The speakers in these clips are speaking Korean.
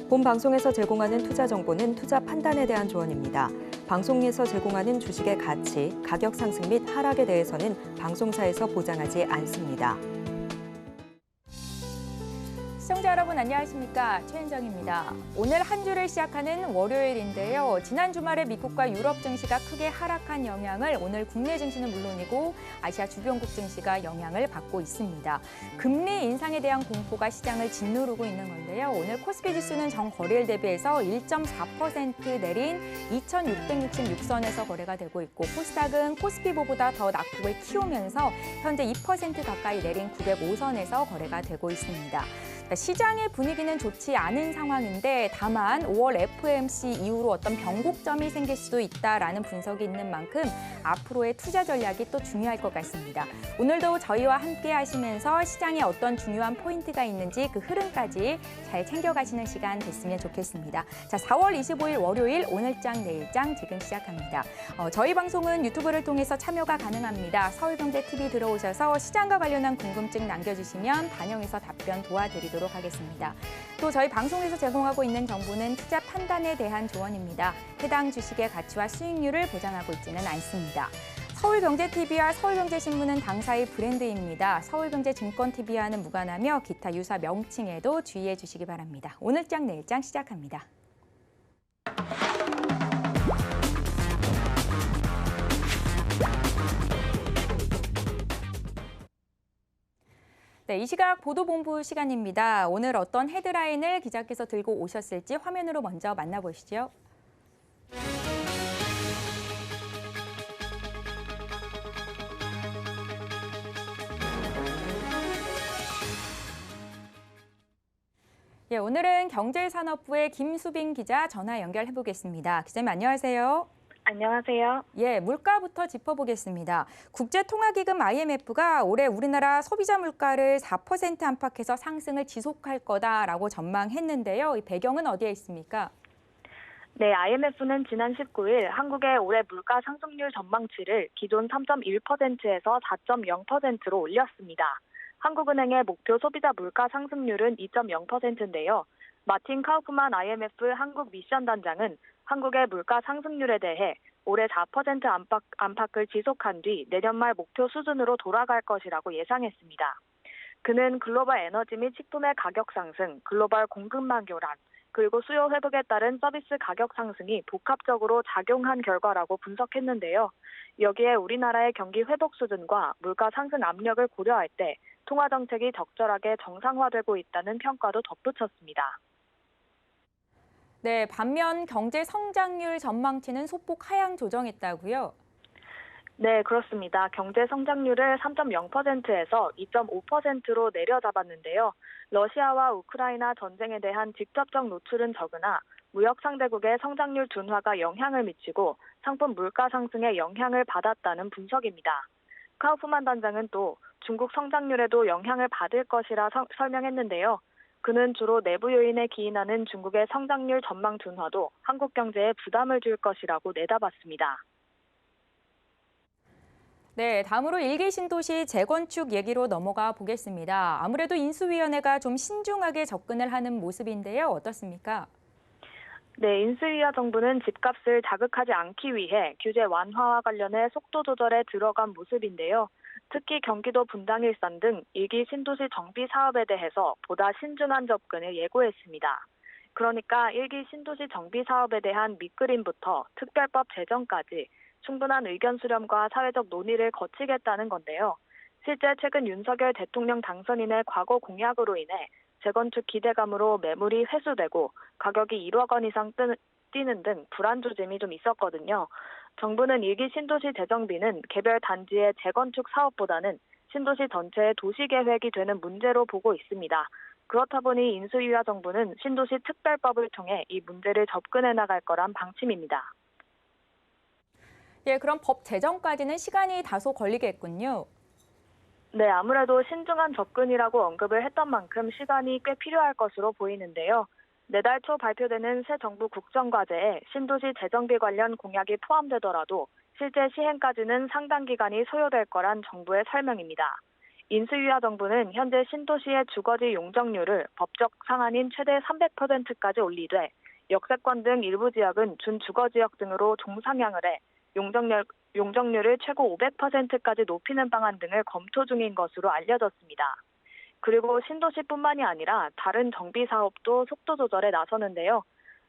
본 방송에서 제공하는 투자 정보는 투자 판단에 대한 조언입니다. 방송에서 제공하는 주식의 가치, 가격 상승 및 하락에 대해서는 방송사에서 보장하지 않습니다. 시청자 여러분 안녕하십니까? 최은정입니다. 오늘 한 주를 시작하는 월요일인데요. 지난 주말에 미국과 유럽 증시가 크게 하락한 영향을 오늘 국내 증시는 물론이고 아시아 주변국 증시가 영향을 받고 있습니다. 금리 인상에 대한 공포가 시장을 짓누르고 있는 건데요. 오늘 코스피 지수는 전 거래일 대비해서 1.4% 내린 2,666선에서 거래가 되고 있고 코스닥은 코스피보다 더 낙폭을 키우면서 현재 2% 가까이 내린 905선에서 거래가 되고 있습니다. 시장의 분위기는 좋지 않은 상황인데 다만 5월 FOMC 이후로 어떤 변곡점이 생길 수도 있다라는 분석이 있는 만큼 앞으로의 투자 전략이 또 중요할 것 같습니다. 오늘도 저희와 함께 하시면서 시장에 어떤 중요한 포인트가 있는지 그 흐름까지 잘 챙겨가시는 시간 됐으면 좋겠습니다. 자, 4월 25일 월요일 오늘장 내일장 지금 시작합니다. 저희 방송은 유튜브를 통해서 참여가 가능합니다. 서울경제TV 들어오셔서 시장과 관련한 궁금증 남겨주시면 반영해서 답변 도와드리도록 하겠습니다. 또 저희 방송에서 제공하고 있는 정보는 투자 판단에 대한 조언입니다. 해당 주식의 가치와 수익률을 보장하고 있지는 않습니다. 서울경제TV와 서울경제신문은 당사의 브랜드입니다. 서울경제증권TV와는 무관하며 기타 유사 명칭에도 주의해 주시기 바랍니다. 오늘장 내일장 시작합니다. 네, 이 시각 보도본부 시간입니다. 오늘 어떤 헤드라인을 기자께서 들고 오셨을지 화면으로 먼저 만나보시죠. 예, 오늘은 경제산업부의 김수빈 기자 전화 연결해 보겠습니다. 기자님 안녕하세요. 안녕하세요. 예, 물가부터 짚어보겠습니다. 국제통화기금 IMF가 올해 우리나라 소비자 물가를 4% 안팎에서 상승을 지속할 거다라고 전망했는데요. 이 배경은 어디에 있습니까? 네, IMF는 지난 19일 한국의 올해 물가 상승률 전망치를 기존 3.1%에서 4.0%로 올렸습니다. 한국은행의 목표 소비자 물가 상승률은 2.0%인데요. 마틴 카우프만 IMF 한국 미션 단장은 한국의 물가 상승률에 대해 올해 4% 안팎을 지속한 뒤 내년 말 목표 수준으로 돌아갈 것이라고 예상했습니다. 그는 글로벌 에너지 및 식품의 가격 상승, 글로벌 공급망 교란, 그리고 수요 회복에 따른 서비스 가격 상승이 복합적으로 작용한 결과라고 분석했는데요. 여기에 우리나라의 경기 회복 수준과 물가 상승 압력을 고려할 때 통화 정책이 적절하게 정상화되고 있다는 평가도 덧붙였습니다. 네, 반면 경제 성장률 전망치는 소폭 하향 조정했다고요? 네, 그렇습니다. 경제 성장률을 3.0%에서 2.5%로 내려잡았는데요. 러시아와 우크라이나 전쟁에 대한 직접적 노출은 적으나 무역 상대국의 성장률 둔화가 영향을 미치고 상품 물가 상승에 영향을 받았다는 분석입니다. 카우프만 단장은 또 중국 성장률에도 영향을 받을 것이라 설명했는데요. 그는 주로 내부 요인에 기인하는 중국의 성장률 전망 둔화도 한국 경제에 부담을 줄 것이라고 내다봤습니다. 네, 다음으로 일기 신도시 재건축 얘기로 넘어가 보겠습니다. 아무래도 인수위원회가 좀 신중하게 접근을 하는 모습인데요. 어떻습니까? 네, 인수위와 정부는 집값을 자극하지 않기 위해 규제 완화와 관련해 속도 조절에 들어간 모습인데요. 특히 경기도 분당 일산 등 일기 신도시 정비 사업에 대해서 보다 신중한 접근을 예고했습니다. 그러니까 일기 신도시 정비 사업에 대한 밑그림부터 특별법 제정까지 충분한 의견 수렴과 사회적 논의를 거치겠다는 건데요. 실제 최근 윤석열 대통령 당선인의 과거 공약으로 인해 재건축 기대감으로 매물이 회수되고 가격이 1억 원 이상 뛰는 등 불안 조짐이 좀 있었거든요. 정부는 일기 신도시 재정비는 개별 단지의 재건축 사업보다는 신도시 전체의 도시계획이 되는 문제로 보고 있습니다. 그렇다 보니 인수위와 정부는 신도시 특별법을 통해 이 문제를 접근해 나갈 거란 방침입니다. 예, 그럼 법 제정까지는 시간이 다소 걸리겠군요. 네, 아무래도 신중한 접근이라고 언급을 했던 만큼 시간이 꽤 필요할 것으로 보이는데요. 내달 초 발표되는 새 정부 국정과제에 신도시 재정비 관련 공약이 포함되더라도 실제 시행까지는 상당 기간이 소요될 거란 정부의 설명입니다. 인수위와 정부는 현재 신도시의 주거지 용적률을 법적 상한인 최대 300%까지 올리되 역세권 등 일부 지역은 준주거지역 등으로 종상향을 해 용적률을 최고 500%까지 높이는 방안 등을 검토 중인 것으로 알려졌습니다. 그리고 신도시뿐만이 아니라 다른 정비 사업도 속도 조절에 나서는데요.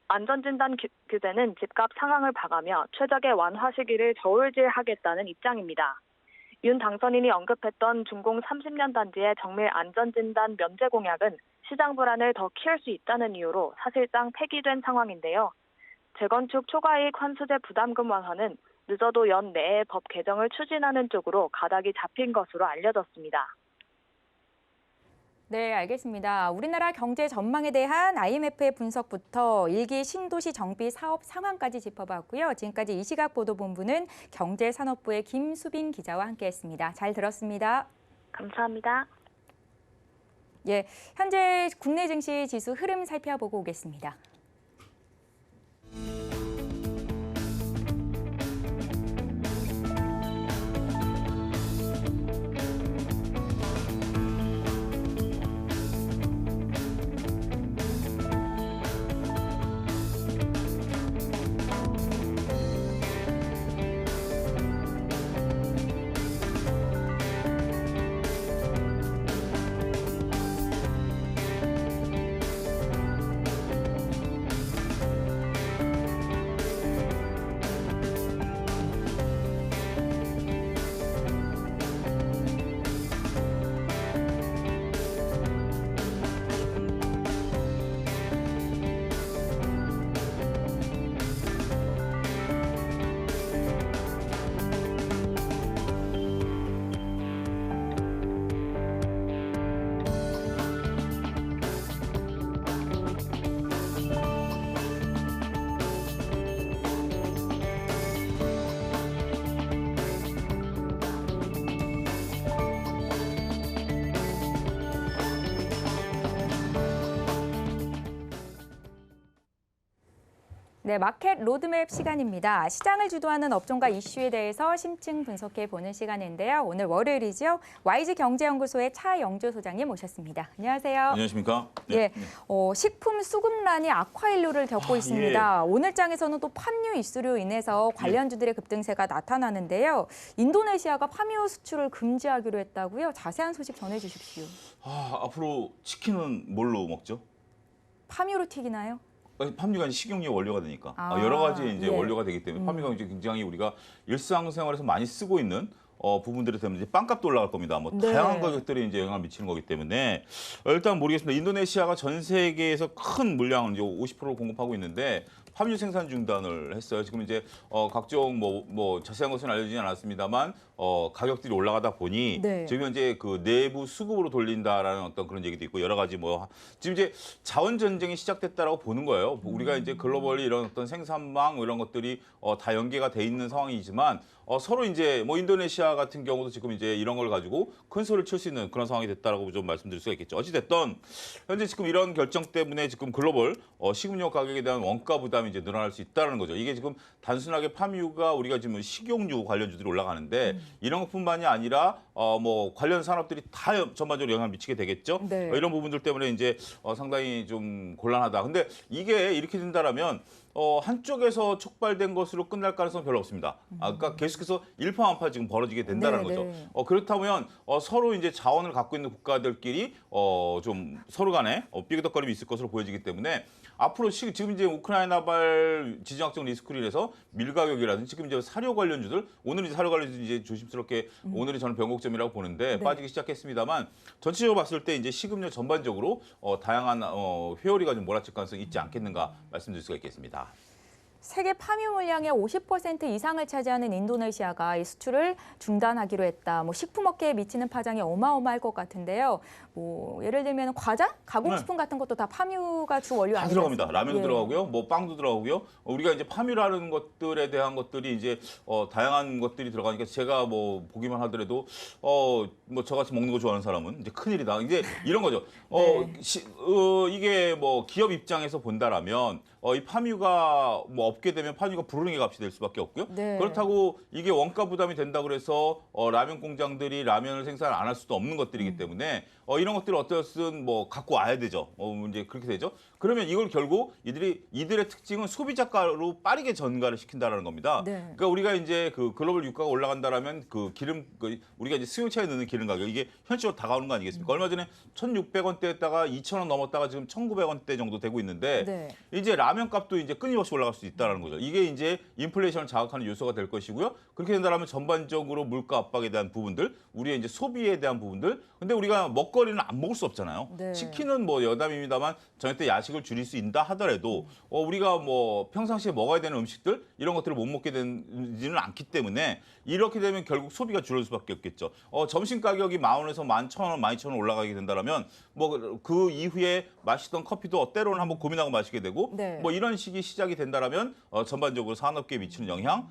안전진단 규제는 집값 상황을 봐가며 최적의 완화 시기를 저울질하겠다는 입장입니다. 윤 당선인이 언급했던 준공 30년 단지의 정밀 안전진단 면제 공약은 시장 불안을 더 키울 수 있다는 이유로 사실상 폐기된 상황인데요. 재건축 초과이익 환수제 부담금 완화는 늦어도 연내에 법 개정을 추진하는 쪽으로 가닥이 잡힌 것으로 알려졌습니다. 네, 알겠습니다. 우리나라 경제 전망에 대한 IMF의 분석부터 일기 신도시 정비 사업 상황까지 짚어봤고요. 지금까지 이 시각 보도본부는 경제산업부의 김수빈 기자와 함께했습니다. 잘 들었습니다. 감사합니다. 예, 현재 국내 증시 지수 흐름 살펴보고 오겠습니다. 네, 마켓 로드맵 시간입니다. 시장을 주도하는 업종과 이슈에 대해서 심층 분석해 보는 시간인데요. 오늘 월요일이죠. YG경제연구소의 차영주 소장님 모셨습니다. 안녕하세요. 안녕하십니까? 네. 예, 식품 수급난이 악화인료를 겪고 있습니다. 예. 오늘 장에서는 또 팜유 이슈로 인해서 관련주들의 급등세가 나타나는데요. 인도네시아가 팜유 수출을 금지하기로 했다고요. 자세한 소식 전해주십시오. 앞으로 치킨은 뭘로 먹죠? 팜유로 튀기나요? 팜유가 식용유 원료가 되니까 아, 여러 가지 이제 예. 원료가 되기 때문에 팜유가 이제 굉장히 우리가 일상생활에서 많이 쓰고 있는 부분들이 때문에 이제 빵값도 올라갈 겁니다. 뭐 네. 다양한 가격들이 이제 영향을 미치는 거기 때문에 일단 모르겠습니다. 인도네시아가 전 세계에서 큰 물량을 이제 50%를 공급하고 있는데 팜유 생산 중단을 했어요. 지금 이제 각종 뭐 자세한 것은 알려지진 않았습니다만 가격들이 올라가다 보니 네. 지금 현재 그 내부 수급으로 돌린다라는 어떤 그런 얘기도 있고 여러 가지 지금 이제 자원 전쟁이 시작됐다라고 보는 거예요. 우리가 이제 글로벌리 이런 어떤 생산망 이런 것들이 다 연계가 돼 있는 상황이지만 서로 이제 뭐 인도네시아 같은 경우도 지금 이제 이런 걸 가지고 큰 소리를 칠 수 있는 그런 상황이 됐다라고 좀 말씀드릴 수가 있겠죠. 어찌 됐든 현재 지금 이런 결정 때문에 지금 글로벌 식음료 가격에 대한 원가 부담이 이제 늘어날 수 있다는 거죠. 이게 지금 단순하게 팜유가 우리가 지금 식용유 관련주들이 올라가는데 이런 것뿐만이 아니라 뭐 관련 산업들이 다 전반적으로 영향을 미치게 되겠죠. 네. 이런 부분들 때문에 이제 상당히 좀 곤란하다. 근데 이게 이렇게 된다라면 한쪽에서 촉발된 것으로 끝날 가능성은 별로 없습니다. 그러니까 계속해서 일파만파 지금 벌어지게 된다는 네, 거죠. 네. 그렇다면 서로 이제 자원을 갖고 있는 국가들끼리 좀 서로 간에 삐그덕거림이 있을 것으로 보여지기 때문에 앞으로 지금 이제 우크라이나발 지정학적 리스크로 인해서 밀 가격이라든지 지금 이제 사료 관련주들 오늘은 사료 관련주 이제 조심스럽게 오늘이 저는 변곡점이라고 보는데 네. 빠지기 시작했습니다만 전체적으로 봤을 때 이제 식음료 전반적으로 다양한 회오리가 좀 몰아칠 가능성이 있지 않겠는가 말씀드릴 수가 있겠습니다. 세계 팜유 물량의 50% 이상을 차지하는 인도네시아가 이 수출을 중단하기로 했다. 뭐 식품업계에 미치는 파장이 어마어마할 것 같은데요. 뭐 예를 들면 과자, 가공식품 같은 것도 다 팜유가 주 원료 다 아니겠습니까? 들어갑니다. 라면도 예. 들어가고요, 뭐 빵도 들어가고요. 우리가 이제 팜유라는 것들에 대한 것들이 이제 다양한 것들이 들어가니까 제가 뭐 보기만 하더라도 뭐 저같이 먹는 거 좋아하는 사람은 이제 큰일이다. 이제 이런 거죠. 네. 이게 뭐 기업 입장에서 본다라면 이 팜유가 뭐 없게 되면 판유가 불응의 값이 될 수밖에 없고요. 네. 그렇다고 이게 원가 부담이 된다고 그래서 라면 공장들이 라면을 생산 안 할 수도 없는 것들이기 때문에 이런 것들을 어떻든 뭐 갖고 와야 되죠. 이제 그렇게 되죠. 그러면 이걸 결국 이들의 특징은 소비자가로 빠르게 전가를 시킨다라는 겁니다. 네. 그러니까 우리가 이제 그 글로벌 유가가 올라간다라면 그 기름 우리가 이제 수용차에 넣는 기름 가격 이게 현실적으로 다가오는 거 아니겠습니까? 얼마 전에 1,600원대였다가 2,000원 넘었다가 지금 1,900원대 정도 되고 있는데 네. 이제 라면 값도 이제 끊임없이 올라갈 수 있다는 거죠. 이게 이제 인플레이션을 자극하는 요소가 될 것이고요. 그렇게 된다면 전반적으로 물가 압박에 대한 부분들, 우리의 이제 소비에 대한 부분들. 근데 우리가 먹거리는 안 먹을 수 없잖아요. 네. 치킨은 뭐 여담입니다만 저녁 때 야식을 줄일 수 있다 하더라도 우리가 뭐 평상시에 먹어야 되는 음식들 이런 것들을 못 먹게 되지는 않기 때문에 이렇게 되면 결국 소비가 줄어들 수밖에 없겠죠. 점심 가격이 10,000원에서 11,000원, 12,000원 올라가게 된다면 뭐 그 이후에 마시던 커피도 때로는 한번 고민하고 마시게 되고 네. 뭐 이런 식이 시작이 된다면 전반적으로 산업계에 미치는 영향,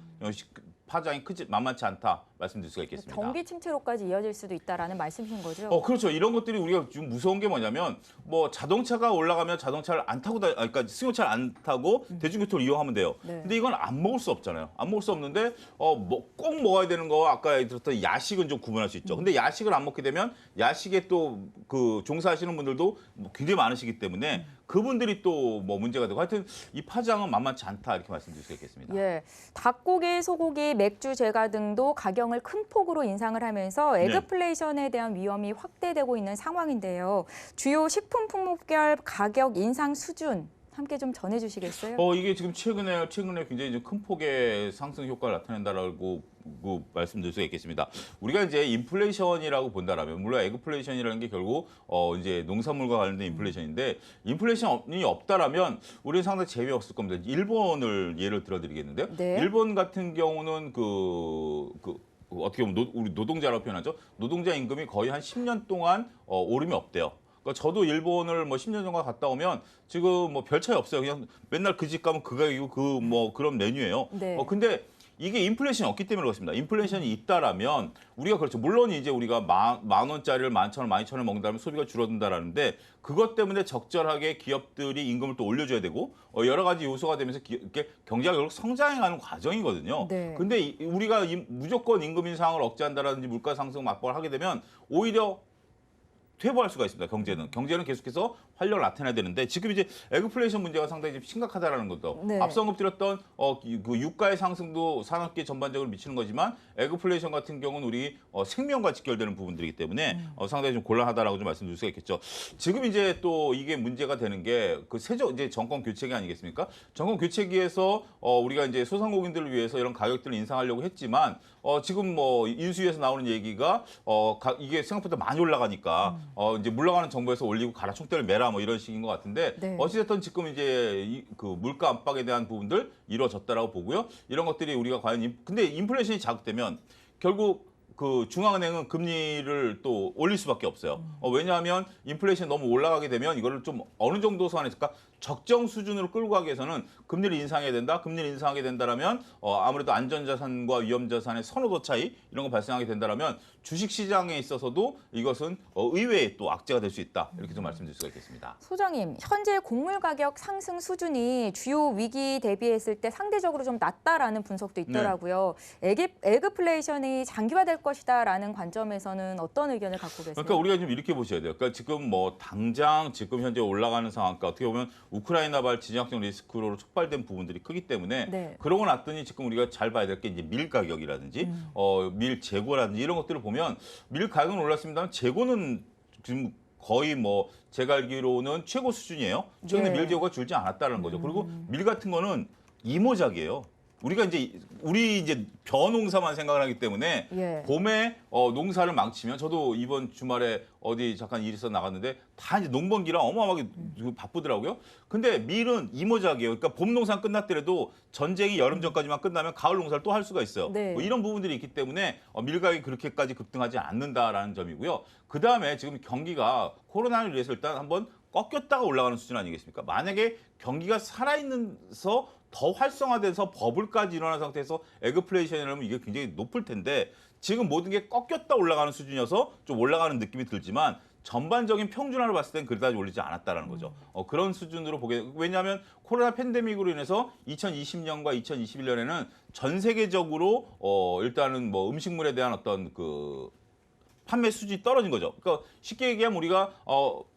파장이 만만치 않다 말씀드릴 수가 있겠습니다. 경기 침체로까지 이어질 수도 있다라는 말씀이신 거죠? 그렇죠. 이런 것들이 우리가 좀 무서운 게 뭐냐면 뭐 자동차가 올라가면 자동차를 안 타고 그러니까 승용차를 안 타고 대중교통을 이용하면 돼요. 네. 근데 이건 안 먹을 수 없잖아요. 안 먹을 수 없는데 꼭 먹어야 되는 거와 아까 들었던 야식은 좀 구분할 수 있죠. 근데 야식을 안 먹게 되면 야식에 또 그 종사하시는 분들도 굉장히 많으시기 때문에 그분들이 또 뭐 문제가 되고 하여튼 이 파장은 만만치 않다 이렇게 말씀드릴 수 있겠습니다. 예, 닭고기, 소고기, 맥주, 제과 등도 가격을 큰 폭으로 인상을 하면서 네. 에그플레이션에 대한 위험이 확대되고 있는 상황인데요. 주요 식품 품목별 가격 인상 수준 함께 좀 전해주시겠어요? 이게 지금 최근에 굉장히 좀 큰 폭의 상승 효과를 나타낸다라고 말씀드릴 수가 있겠습니다. 우리가 이제 인플레이션이라고 본다라면 물론 에그플레이션이라는 게 결국 이제 농산물과 관련된 인플레이션인데 인플레이션이 없다라면 우리는 상당히 재미없을 겁니다. 일본을 예를 들어드리겠는데요. 네. 일본 같은 경우는 어떻게 보면 우리 노동자라고 표현하죠. 노동자 임금이 거의 한 10년 동안 오름이 없대요. 그러니까 저도 일본을 뭐 10년 정도 갔다 오면 지금 뭐 별 차이 없어요. 그냥 맨날 그 집 가면 그 가격이고 그런 메뉴예요. 네. 근데 이게 인플레이션이 없기 때문에 그렇습니다. 인플레이션이 있다라면 우리가 그렇죠. 물론 이제 우리가 만 원짜리를 11,000원, 12,000원 먹는다면 소비가 줄어든다라는데 그것 때문에 적절하게 기업들이 임금을 또 올려줘야 되고 여러 가지 요소가 되면서 이렇게 경제가 결국 성장해가는 과정이거든요. 네. 근데 우리가 무조건 임금 인상을 억제한다라든지 물가 상승 맞벌을 하게 되면 오히려 퇴보할 수가 있습니다. 경제는 계속해서 활력을 나타내야 되는데 지금 이제 에그플레이션 문제가 상당히 좀 심각하다라는 것도 네. 앞서 언급드렸던 그 유가의 상승도 산업계 전반적으로 미치는 거지만 에그플레이션 같은 경우는 우리 생명과 직결되는 부분들이기 때문에 상당히 좀 곤란하다라고 좀 말씀드릴 수가 있겠죠. 지금 이제 또 이게 문제가 되는 게 그 이제 정권 교체기 아니겠습니까? 정권 교체기에서 우리가 이제 소상공인들을 위해서 이런 가격들을 인상하려고 했지만 지금 뭐 인수위에서 나오는 얘기가 이게 생각보다 많이 올라가니까 이제 물러가는 정부에서 올리고 가라 총대를 매라 뭐 이런 식인 것 같은데 네. 어찌됐든 지금 이제 그 물가 압박에 대한 부분들 이루어졌다라고 보고요. 이런 것들이 우리가 과연 근데 인플레이션이 자극되면 결국 그 중앙은행은 금리를 또 올릴 수밖에 없어요. 왜냐하면 인플레이션이 너무 올라가게 되면 이거를 좀 어느 정도 선에서 그러니까 적정 수준으로 끌고 가기 위해서는 금리를 인상해야 된다. 금리를 인상하게 된다라면 아무래도 안전자산과 위험자산의 선호도 차이 이런 거 발생하게 된다라면 주식시장에 있어서도 이것은 의외의 또 악재가 될 수 있다. 이렇게 좀 말씀드릴 수가 있겠습니다. 소장님, 현재 곡물 가격 상승 수준이 주요 위기 대비했을 때 상대적으로 좀 낮다라는 분석도 있더라고요. 에그플레이션이 장기화될 것이다라는 관점에서는 어떤 의견을 갖고 계세요? 그러니까 우리가 좀 이렇게 보셔야 돼요. 그러니까 지금 뭐 당장 지금 현재 올라가는 상황, 그러니까 어떻게 보면 우크라이나발 지정학적 리스크로 촉발된 부분들이 크기 때문에 네. 그러고 났더니 지금 우리가 잘 봐야 될 게 이제 밀 가격이라든지 밀 재고라든지 이런 것들을 보면 밀 가격은 올랐습니다만 재고는 지금 거의 뭐 제가 알기로는 최고 수준이에요. 최근에 네. 밀 재고가 줄지 않았다는 거죠. 그리고 밀 같은 거는 이모작이에요. 우리가 이제 벼농사만 생각을 하기 때문에 예. 봄에 농사를 망치면 저도 이번 주말에 어디 잠깐 일 있어 나갔는데 다 이제 농번기라 어마어마하게 바쁘더라고요. 근데 밀은 이모작이에요. 그러니까 봄 농사 끝났더라도 전쟁이 여름 전까지만 끝나면 가을 농사를 또 할 수가 있어요. 네. 뭐 이런 부분들이 있기 때문에 밀 가격이 그렇게까지 급등하지 않는다라는 점이고요. 그 다음에 지금 경기가 코로나를 위해서 일단 한번 꺾였다가 올라가는 수준 아니겠습니까? 만약에 경기가 살아있는서 더 활성화돼서 버블까지 일어난 상태에서 에그플레이션이라면 이게 굉장히 높을 텐데 지금 모든 게 꺾였다 올라가는 수준이어서 좀 올라가는 느낌이 들지만 전반적인 평준화를 봤을 땐 그다지 올리지 않았다라는 거죠. 그런 수준으로 왜냐하면 코로나 팬데믹으로 인해서 2020년과 2021년에는 전 세계적으로 일단은 뭐 음식물에 대한 어떤 그 판매 수준이 떨어진 거죠. 그러니까 쉽게 얘기하면 우리가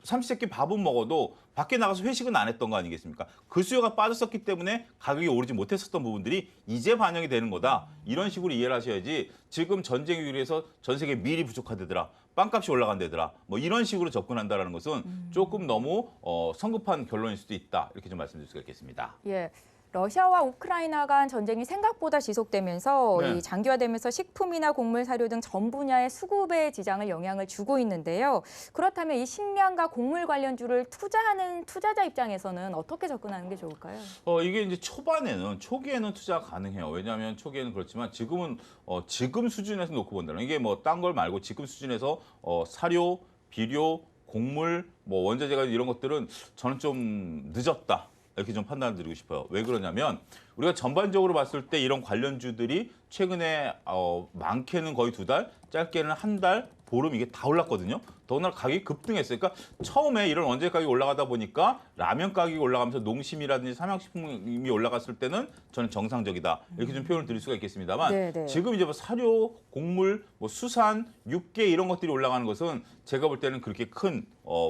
삼시세끼 밥은 먹어도 밖에 나가서 회식은 안 했던 거 아니겠습니까? 그 수요가 빠졌었기 때문에 가격이 오르지 못했었던 부분들이 이제 반영이 되는 거다. 이런 식으로 이해를 하셔야지 지금 전쟁에 의해서 전 세계 밀이 부족하대더라. 빵값이 올라간대더라. 뭐 이런 식으로 접근한다는 것은 조금 너무 성급한 결론일 수도 있다. 이렇게 좀 말씀드릴 수가 있겠습니다. 예. 러시아와 우크라이나 간 전쟁이 생각보다 지속되면서 네. 이 장기화되면서 식품이나 곡물, 사료 등 전 분야의 수급에 지장을 영향을 주고 있는데요. 그렇다면 이 식량과 곡물 관련주를 투자하는 투자자 입장에서는 어떻게 접근하는 게 좋을까요? 이게 이제 초기에는 투자가 가능해요. 왜냐하면 초기에는 그렇지만 지금은 지금 수준에서 놓고 본다면 이게 뭐 딴 걸 말고 지금 수준에서 사료, 비료, 곡물, 뭐 원자재가 이런 것들은 저는 좀 늦었다. 이렇게 좀 판단을 드리고 싶어요. 왜 그러냐면 우리가 전반적으로 봤을 때 이런 관련주들이 최근에 많게는 거의 2달, 짧게는 1달, 보름 이게 다 올랐거든요. 더구나 가격이 급등했어요. 그러니까 처음에 이런 원재료 가격이 올라가다 보니까 라면 가격이 올라가면서 농심이라든지 삼양식품이 올라갔을 때는 저는 정상적이다. 이렇게 좀 표현을 드릴 수가 있겠습니다만 네네. 지금 이제 뭐 사료, 곡물, 뭐 수산, 육계 이런 것들이 올라가는 것은 제가 볼 때는 그렇게 큰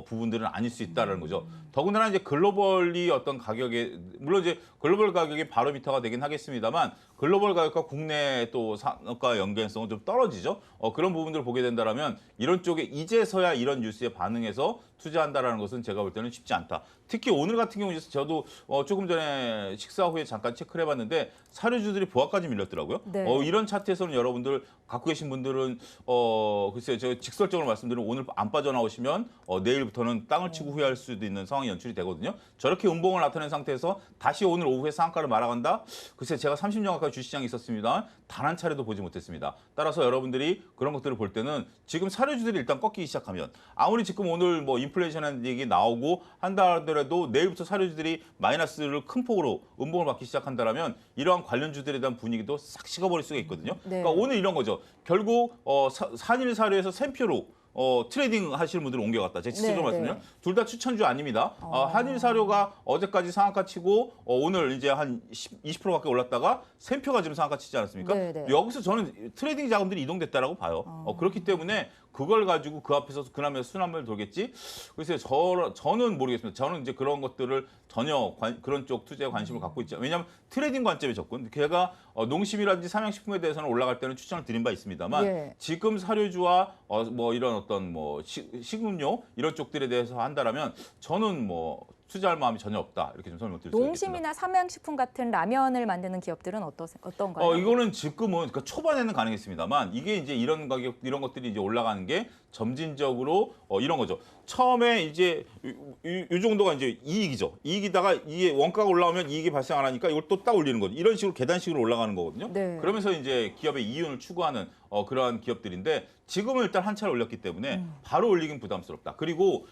부분들은 아닐 수 있다는 거죠. 더군다나 이제 글로벌리 어떤 가격에 물론 이제 글로벌 가격이 바로미터가 되긴 하겠습니다만 글로벌 가격과 국내 또 산업과 연계성은 좀 떨어지죠. 그런 부분들을 보게 된다라면 이런 쪽에 이제서야 이런 뉴스에 반응해서 투자한다라는 것은 제가 볼 때는 쉽지 않다. 특히 오늘 같은 경우에 저도 조금 전에 식사 후에 잠깐 체크를 해봤는데 사료주들이 보합까지 밀렸더라고요. 네. 이런 차트에서는 여러분들 갖고 계신 분들은 글쎄요, 제가 직설적으로 말씀드리면 오늘 안 빠져나오시면 내일부터는 땅을 치고 후회할 수도 있는 상황이 연출이 되거든요. 저렇게 음봉을 나타낸 상태에서 다시 오늘 오후에 상한가를 말아간다? 글쎄 제가 30년 가까이 주시장에 있었습니다. 단 한 차례도 보지 못했습니다. 따라서 여러분들이 그런 것들을 볼 때는 지금 사료주들이 일단 꺾이기 시작하면 아무리 지금 오늘 뭐 인플레이션이라는 얘기 나오고 한다 하더라도 내일부터 사료주들이 마이너스를 큰 폭으로 음봉을 받기 시작한다면 이러한 관련주들에 대한 분위기도 싹 식어버릴 수가 있거든요. 네. 그러니까 오늘 이런 거죠. 결국 산일 사료에서 샘표로 트레이딩 하시는 분들을 옮겨갔다. 제가 직접적으로 네, 말씀드려요. 네. 둘 다 추천주 아닙니다. 한일 사료가 어제까지 상한가 치고 오늘 이제 한 20% 가까이 올랐다가 샘표가 지금 상한가 치지 않았습니까? 네, 네. 여기서 저는 트레이딩 자금들이 이동됐다라고 봐요. 그렇기 때문에 그걸 가지고 그 앞에서 그나마에서 순환을 돌겠지. 그래서 저는 모르겠습니다. 저는 이제 그런 것들을 전혀 그런 쪽 투자에 관심을 갖고 있죠. 왜냐하면 트레이딩 관점의 접근. 걔가 농심이라든지 삼양식품에 대해서는 올라갈 때는 추천을 드린 바 있습니다만 예. 지금 사료주와 뭐 이런 어떤 뭐 식음료 이런 쪽들에 대해서 한다라면 저는 뭐 투자할 마음이 전혀 없다. 이렇게 좀 설명드릴 수 있겠습니다. 농심이나 삼양식품 같은 라면을 만드는 기업들은 어떤가요? 이거는 지금은 그러니까 초반에는 가능했습니다만 이게 이제 이런 가격 이런 것들이 이제 올라가는 게 점진적으로 이런 거죠. 처음에 이제 이 정도가 이제 이익이죠. 이익이다가 이게 원가가 올라오면 이익이 발생 안 하니까 이걸 또 딱 올리는 거죠. 이런 식으로 계단식으로 올라가는 거거든요. 네. 그러면서 이제 기업의 이윤을 추구하는 그러한 기업들인데 지금은 일단 한 차례 올렸기 때문에 바로 올리긴 부담스럽다. 그리고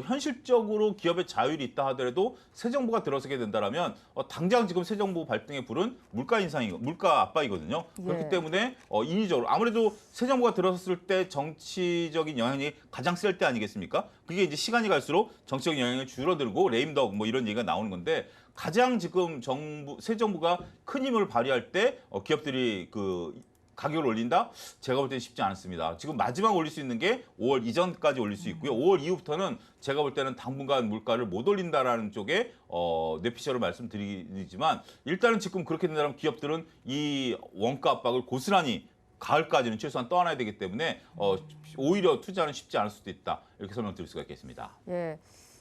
현실적으로 기업의 자율이 있다 하더라도 새 정부가 들어서게 된다라면 당장 지금 새 정부 발등에 불은 물가 인상이고 물가 압박이거든요. 그렇기 예. 때문에 인위적으로 아무래도 새 정부가 들어섰을 때 정치적인 영향이 가장 셀 때 아니겠습니까? 그게 이제 시간이 갈수록 정치적인 영향이 줄어들고 레임덕 뭐 이런 얘기가 나오는 건데 가장 지금 새 정부가 큰 힘을 발휘할 때 기업들이 그 가격을 올린다? 제가 볼 때는 쉽지 않습니다. 지금 마지막 올릴 수 있는 게 5월 이전까지 올릴 수 있고요. 5월 이후부터는 제가 볼 때는 당분간 물가를 못 올린다라는 쪽에 뇌피셜을 말씀드리지만 일단은 지금 그렇게 된다면 기업들은 이 원가 압박을 고스란히 가을까지는 최소한 떠안아야 되기 때문에 오히려 투자는 쉽지 않을 수도 있다. 이렇게 설명드릴 수가 있겠습니다. 예.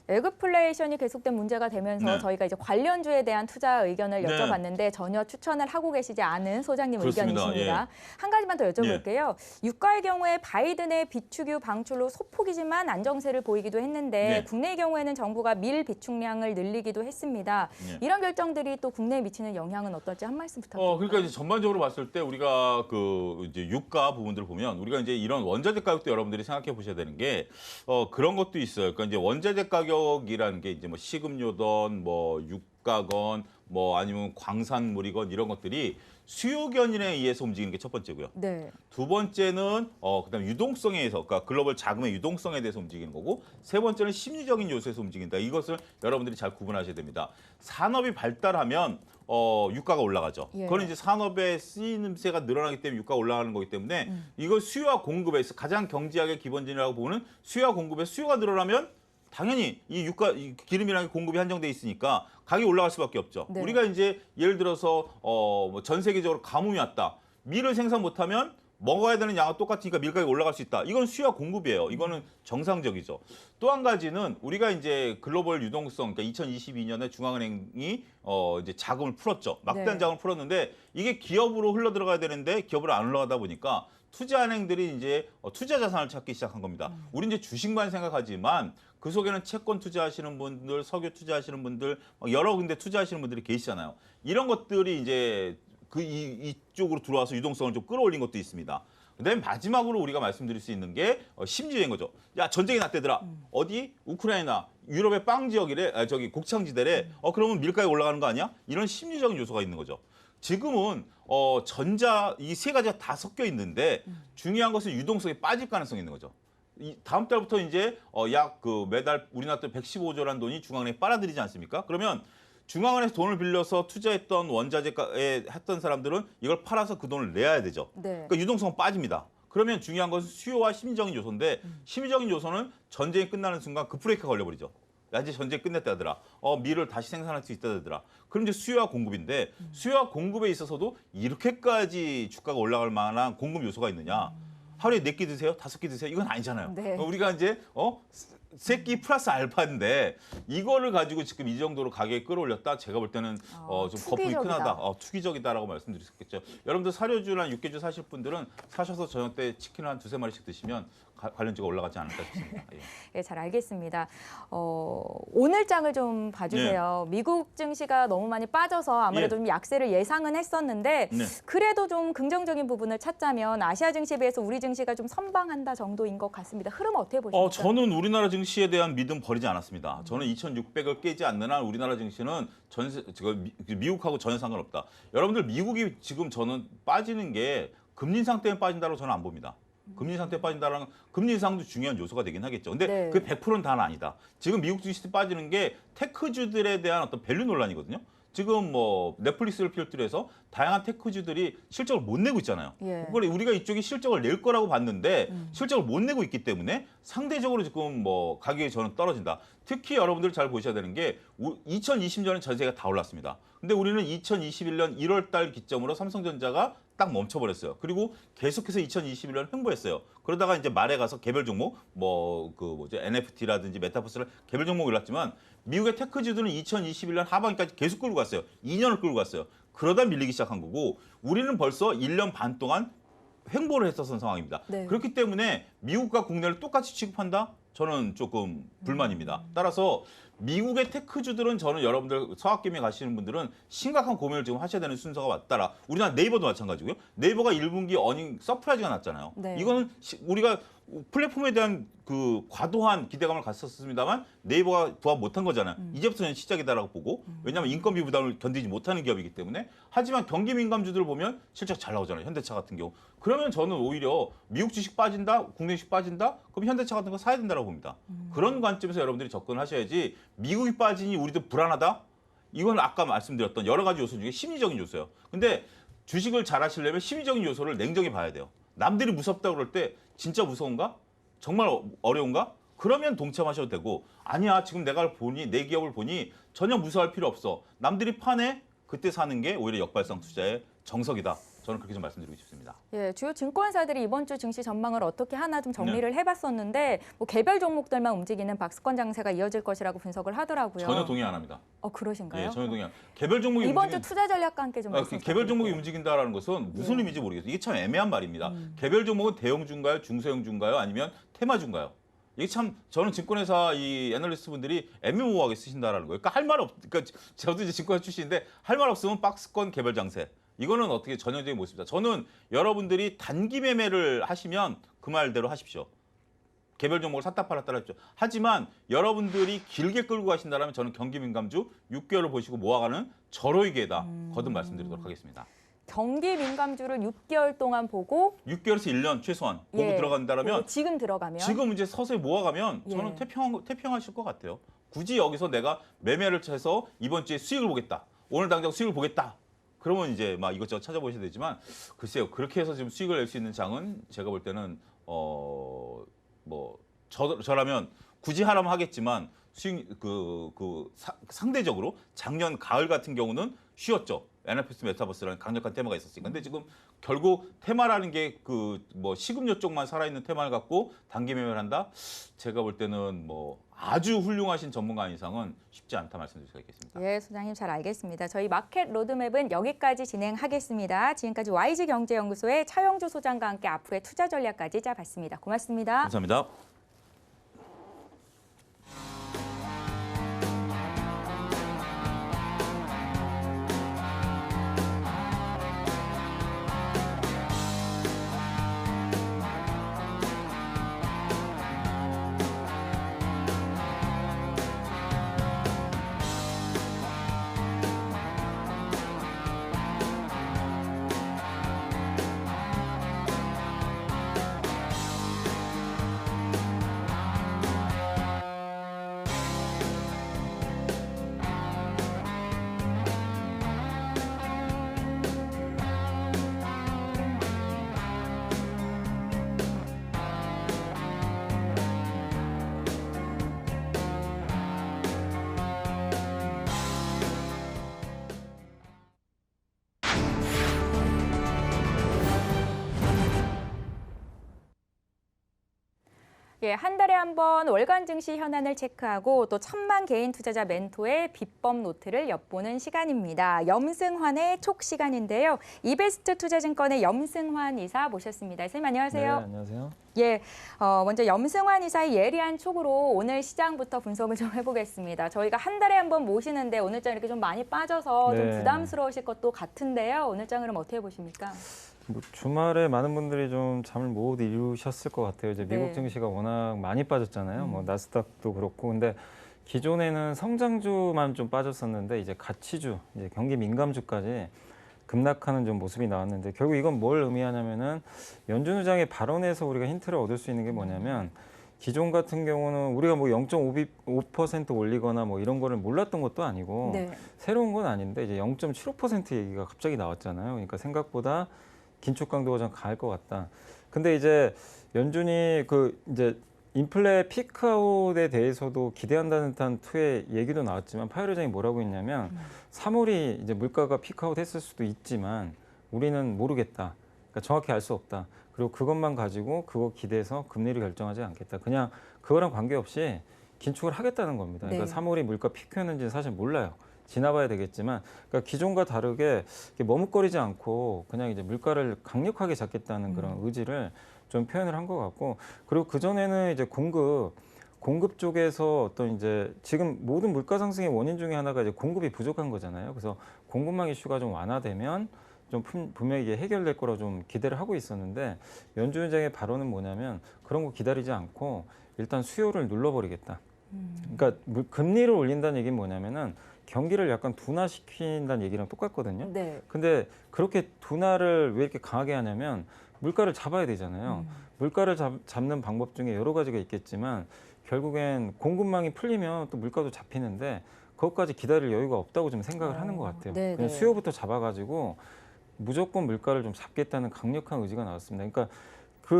에그플레이션이 계속된 문제가 되면서 네. 저희가 이제 관련주에 대한 투자 의견을 네. 여쭤봤는데 전혀 추천을 하고 계시지 않은 소장님 그렇습니다. 의견이십니다. 한 가지만 더 여쭤볼게요. 유가의 경우에 바이든의 비축유 방출로 소폭이지만 안정세를 보이기도 했는데 네. 국내의 경우에는 정부가 밀 비축량을 늘리기도 했습니다. 네. 이런 결정들이 또 국내에 미치는 영향은 어떨지 한 말씀 부탁드립니다. 그러니까 이제 전반적으로 봤을 때 우리가 그 이제 유가 부분들을 보면 우리가 이제 이런 원자재 가격도 여러분들이 생각해 보셔야 되는 게 그런 것도 있어요. 그러니까 이제 원자재 가격 권역이라는 게 이제 뭐 식음료든 뭐 유가건 뭐 아니면 광산물이건 이런 것들이 수요 견인에 의해서 움직이는 게 첫 번째고요. 네. 두 번째는 그다음 유동성에 의해서, 그러니까 글로벌 자금의 유동성에 대해서 움직이는 거고, 세 번째는 심리적인 요소에서 움직인다. 이것을 여러분들이 잘 구분하셔야 됩니다. 산업이 발달하면 유가가 올라가죠. 예. 그건 이제 산업의 쓰임새가 늘어나기 때문에 유가가 올라가는 거기 때문에 이걸 수요와 공급에서 가장 경제학의 기본진이라고 보는 수요와 공급의 수요가 늘어나면 당연히 이 기름이라는 게 공급이 한정돼 있으니까 가격이 올라갈 수밖에 없죠. 네. 우리가 이제 예를 들어서 뭐 전 세계적으로 가뭄이 왔다. 밀을 생산 못하면 먹어야 되는 양은 똑같으니까 밀가격이 올라갈 수 있다. 이건 수요와 공급이에요. 이거는 정상적이죠. 또 한 가지는 우리가 이제 글로벌 유동성, 그러니까 2022년에 중앙은행이 이제 자금을 풀었죠. 막대한 네. 자금을 풀었는데 이게 기업으로 흘러 들어가야 되는데 기업으로 안 흘러가다 보니까 투자은행들이 이제 투자 자산을 찾기 시작한 겁니다. 우리 이제 주식만 생각하지만 그 속에는 채권 투자하시는 분들, 석유 투자하시는 분들, 여러 군데 투자하시는 분들이 계시잖아요. 이런 것들이 이제 이쪽으로 들어와서 유동성을 좀 끌어올린 것도 있습니다. 그다음에 마지막으로 우리가 말씀드릴 수 있는 게 심지어인 거죠. 야, 전쟁이 났대더라. 어디? 우크라이나, 유럽의 빵 지역이래, 저기 곡창지대래. 그러면 밀가격 올라가는 거 아니야? 이런 심리적인 요소가 있는 거죠. 지금은 전자 이 세 가지가 다 섞여 있는데 중요한 것은 유동성이 빠질 가능성이 있는 거죠. 다음 달부터 이제 약 매달 우리나라 115조라는 돈이 중앙은행에 빨아들이지 않습니까? 그러면 중앙은행에서 돈을 빌려서 투자했던 원자재에 했던 사람들은 이걸 팔아서 그 돈을 내야 되죠. 네. 그러니까 유동성은 빠집니다. 그러면 중요한 것은 수요와 심리적인 요소인데 심리적인 요소는 전쟁이 끝나는 순간 급브레이크가 걸려버리죠. 야, 이제 전쟁이 끝냈다더라. 밀을 다시 생산할 수 있다더라. 그럼 이제 수요와 공급인데 수요와 공급에 있어서도 이렇게까지 주가가 올라갈 만한 공급 요소가 있느냐. 하루에 4끼 드세요? 5끼 드세요? 이건 아니잖아요. 네. 우리가 이제 3끼 플러스 알파인데 이거를 가지고 지금 이 정도로 가격이 끌어올렸다. 제가 볼 때는 좀 거품이 투기적이다. 크다. 투기적이다라고 말씀드릴 수 있겠죠. 여러분들 사료주나 육개주 사실 분들은 사셔서 저녁 때 치킨 한 2-3마리씩 드시면 관련주가 올라가지 않을까 싶습니다. 예. 예, 잘 알겠습니다. 오늘 장을 좀 봐주세요. 미국 증시가 너무 많이 빠져서 아무래도 예. 좀 약세를 예상은 했었는데 네. 그래도 좀 긍정적인 부분을 찾자면 아시아 증시에 비해서 우리 증시가 좀 선방한다 정도인 것 같습니다. 흐름 어떻게 보십니까? 저는 우리나라 증시에 대한 믿음 버리지 않았습니다. 저는 2,600을 깨지 않는 한 우리나라 증시는 미국하고 전혀 상관없다. 여러분들 미국이 지금 저는 빠지는 게 금리 인상 때문에 빠진다고 저는 안 봅니다. 금리 인상 때 빠진다는 금리 인상도 중요한 요소가 되긴 하겠죠. 근데 네. 그 100%는 다는 아니다. 지금 미국 주식이 빠지는 게 테크주들에 대한 어떤 밸류 논란이거든요. 지금 뭐 넷플릭스를 필두로 해서 다양한 테크주들이 실적을 못 내고 있잖아요. 예. 그걸 우리가 이쪽이 실적을 낼 거라고 봤는데 실적을 못 내고 있기 때문에 상대적으로 지금 뭐 가격이 저는 떨어진다. 특히 여러분들 잘 보셔야 되는 게 2020년에 전세가 다 올랐습니다. 근데 우리는 2021년 1월 달 기점으로 삼성전자가 딱 멈춰버렸어요. 그리고 계속해서 2021년 횡보했어요. 그러다가 이제 말에 가서 개별 종목, NFT라든지 메타버스를 개별 종목 올랐지만 미국의 테크주들은 2021년 하반기까지 계속 끌고 갔어요. 2년을 끌고 갔어요. 그러다 밀리기 시작한 거고 우리는 벌써 1년 반 동안 횡보를 했었던 상황입니다. 네. 그렇기 때문에 미국과 국내를 똑같이 취급한다? 저는 조금 불만입니다. 따라서 미국의 테크주들은 저는 여러분들 서학개미 가시는 분들은 심각한 고민을 지금 하셔야 되는 순서가 왔다라. 우리나라 네이버도 마찬가지고요. 네이버가 1분기 어닝 서프라이즈가 났잖아요. 네. 이거는 우리가 플랫폼에 대한 그 과도한 기대감을 갔었습니다만 네이버가 부합 못한 거잖아요. 이제부터는 시작이다라고 보고 왜냐하면 인건비 부담을 견디지 못하는 기업이기 때문에 하지만 경기 민감주들을 보면 실적 잘 나오잖아요. 현대차 같은 경우. 그러면 저는 오히려 미국 주식 빠진다, 국내 주식 빠진다, 그럼 현대차 같은 거 사야 된다고 봅니다. 그런 관점에서 여러분들이 접근하셔야지 미국이 빠지니 우리도 불안하다? 이건 아까 말씀드렸던 여러 가지 요소 중에 심리적인 요소예요. 근데 주식을 잘 하시려면 심리적인 요소를 냉정히 봐야 돼요. 남들이 무섭다고 그럴 때 진짜 무서운가? 정말 어려운가? 그러면 동참하셔도 되고 아니야 지금 내가 보니 내 기업을 보니 전혀 무서워할 필요 없어. 남들이 파네? 그때 사는 게 오히려 역발상 투자의 정석이다. 저는 그렇게 좀 말씀드리고 싶습니다. 예, 주요 증권사들이 이번 주 증시 전망을 어떻게 하나 좀 정리를 해봤었는데 뭐 개별 종목들만 움직이는 박스권 장세가 이어질 것이라고 분석을 하더라고요. 전혀 동의 안 합니다. 그러신가요? 예, 전혀 동의 안 합니다. 개별 종목이 이번 주 투자 전략과 함께 좀 말씀 개별 종목이 부탁드릴게요. 움직인다라는 것은 무슨 의미인지 모르겠어요. 이게 참 애매한 말입니다. 개별 종목은 대형주인가요? 중소형주인가요? 아니면 테마주인가요? 이게 참 저는 증권회사 이 애널리스트 분들이 애매모호하게 쓰신다라는 거예요. 그러니까 할 말 그러니까 저도 이제 증권회사 출신인데 할 말 없으면 박스권 개별 장세. 이거는 어떻게 전형적인 모습입니다. 저는 여러분들이 단기 매매를 하시면 그 말대로 하십시오. 개별 종목을 샀다 팔았다 했죠. 하지만 여러분들이 길게 끌고 가신다면 저는 경기 민감주 6개월을 보시고 모아가는 절호이계다 거듭 말씀드리도록 하겠습니다. 경기 민감주를 6개월 동안 보고 6개월에서 1년 최소한 보고 예, 들어간다면 지금 들어가면 지금 이제 서서히 모아가면 저는 예. 태평하실 것 같아요. 굳이 여기서 내가 매매를 해서 이번 주에 수익을 보겠다. 오늘 당장 수익을 보겠다. 그러면 이제 막 이것저것 찾아보셔야 되지만 글쎄요. 그렇게 해서 지금 수익을 낼 수 있는 장은 제가 볼 때는 저라면 굳이 하라면 하겠지만 수익 상대적으로 작년 가을 같은 경우는 쉬었죠. NFS 메타버스라는 강력한 테마가 있었으니까. 근데 지금 결국 테마라는 게 식음료 쪽만 살아있는 테마를 갖고 단기 매매를 한다? 제가 볼 때는 아주 훌륭하신 전문가 이상은 쉽지 않다 말씀드릴 수가 있겠습니다. 예, 소장님 잘 알겠습니다. 저희 마켓 로드맵은 여기까지 진행하겠습니다. 지금까지 YG경제연구소의 차영주 소장과 함께 앞으로의 투자 전략까지 짜봤습니다. 고맙습니다. 감사합니다. 예, 한 달에 한 번 월간 증시 현안을 체크하고 또 천만 개인 투자자 멘토의 비법 노트를 엿보는 시간입니다. 염승환의 촉 시간인데요. 이베스트 투자증권의 염승환 이사 모셨습니다. 선생님 안녕하세요. 네, 안녕하세요. 예, 먼저 염승환 이사의 예리한 촉으로 오늘 시장부터 분석을 좀 해보겠습니다. 저희가 한 달에 한 번 모시는데 오늘장 이렇게 좀 많이 빠져서 좀 네. 부담스러우실 것도 같은데요. 오늘장 흐름 어떻게 보십니까? 주말에 많은 분들이 좀 잠을 못 이루셨을 것 같아요. 이제 미국 네. 증시가 워낙 많이 빠졌잖아요. 나스닥도 그렇고. 근데 기존에는 성장주만 좀 빠졌었는데 이제 가치주, 이제 경기 민감주까지 급락하는 좀 모습이 나왔는데 결국 이건 뭘 의미하냐면은 연준 의장의 발언에서 우리가 힌트를 얻을 수 있는 게 뭐냐면 기존 같은 경우는 우리가 0.5% 올리거나 이런 거를 몰랐던 것도 아니고 네. 새로운 건 아닌데 이제 0.75% 얘기가 갑자기 나왔잖아요. 그러니까 생각보다 긴축 강도가 좀 강할 것 같다. 근데 이제 연준이 이제 인플레 피크아웃에 대해서도 기대한다는 듯한 투의 얘기도 나왔지만 파월 의장이 뭐라고 했냐면 3월이 이제 물가가 피크아웃 했을 수도 있지만 우리는 모르겠다. 그러니까 정확히 알 수 없다. 그리고 그것만 가지고 그거 기대해서 금리를 결정하지 않겠다. 그냥 그거랑 관계없이 긴축을 하겠다는 겁니다. 그러니까 네. 3월이 물가 피크였는지는 사실 몰라요. 지나봐야 되겠지만, 그러니까 기존과 다르게 머뭇거리지 않고 그냥 이제 물가를 강력하게 잡겠다는 그런 의지를 좀 표현을 한 것 같고, 그리고 그 전에는 이제 공급 쪽에서 어떤 이제 지금 모든 물가 상승의 원인 중에 하나가 이제 공급이 부족한 거잖아요. 그래서 공급망 이슈가 좀 완화되면 좀 분명히 이게 해결될 거라고 좀 기대를 하고 있었는데 연준 의장의 발언은 뭐냐면 그런 거 기다리지 않고 일단 수요를 눌러버리겠다. 그러니까 금리를 올린다는 얘기는 뭐냐면은 경기를 약간 둔화시킨다는 얘기랑 똑같거든요. 네. 근데 그렇게 둔화를 왜 이렇게 강하게 하냐면 물가를 잡아야 되잖아요. 물가를 잡는 방법 중에 여러 가지가 있겠지만 결국엔 공급망이 풀리면 또 물가도 잡히는데 그것까지 기다릴 여유가 없다고 좀 생각을 하는 것 같아요. 네, 그냥 네. 수요부터 잡아가지고 무조건 물가를 좀 잡겠다는 강력한 의지가 나왔습니다. 그러니까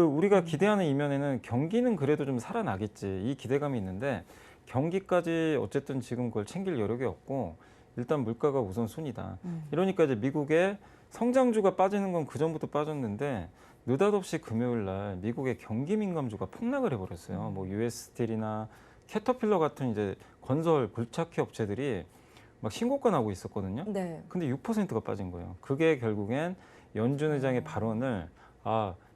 우리가 기대하는 이면에는 경기는 그래도 좀 살아나겠지 이 기대감이 있는데 경기까지 어쨌든 지금 그걸 챙길 여력이 없고 일단 물가가 우선순위다. 이러니까 이제 미국의 성장주가 빠지는 건 그전부터 빠졌는데 느닷없이 금요일 날 미국의 경기 민감주가 폭락을 해버렸어요. US 스틸이나 캐터필러 같은 이제 건설 굴착기 업체들이 막 신고가 나고 있었거든요. 네. 근데 6%가 빠진 거예요. 그게 결국엔 연준 의장의 발언을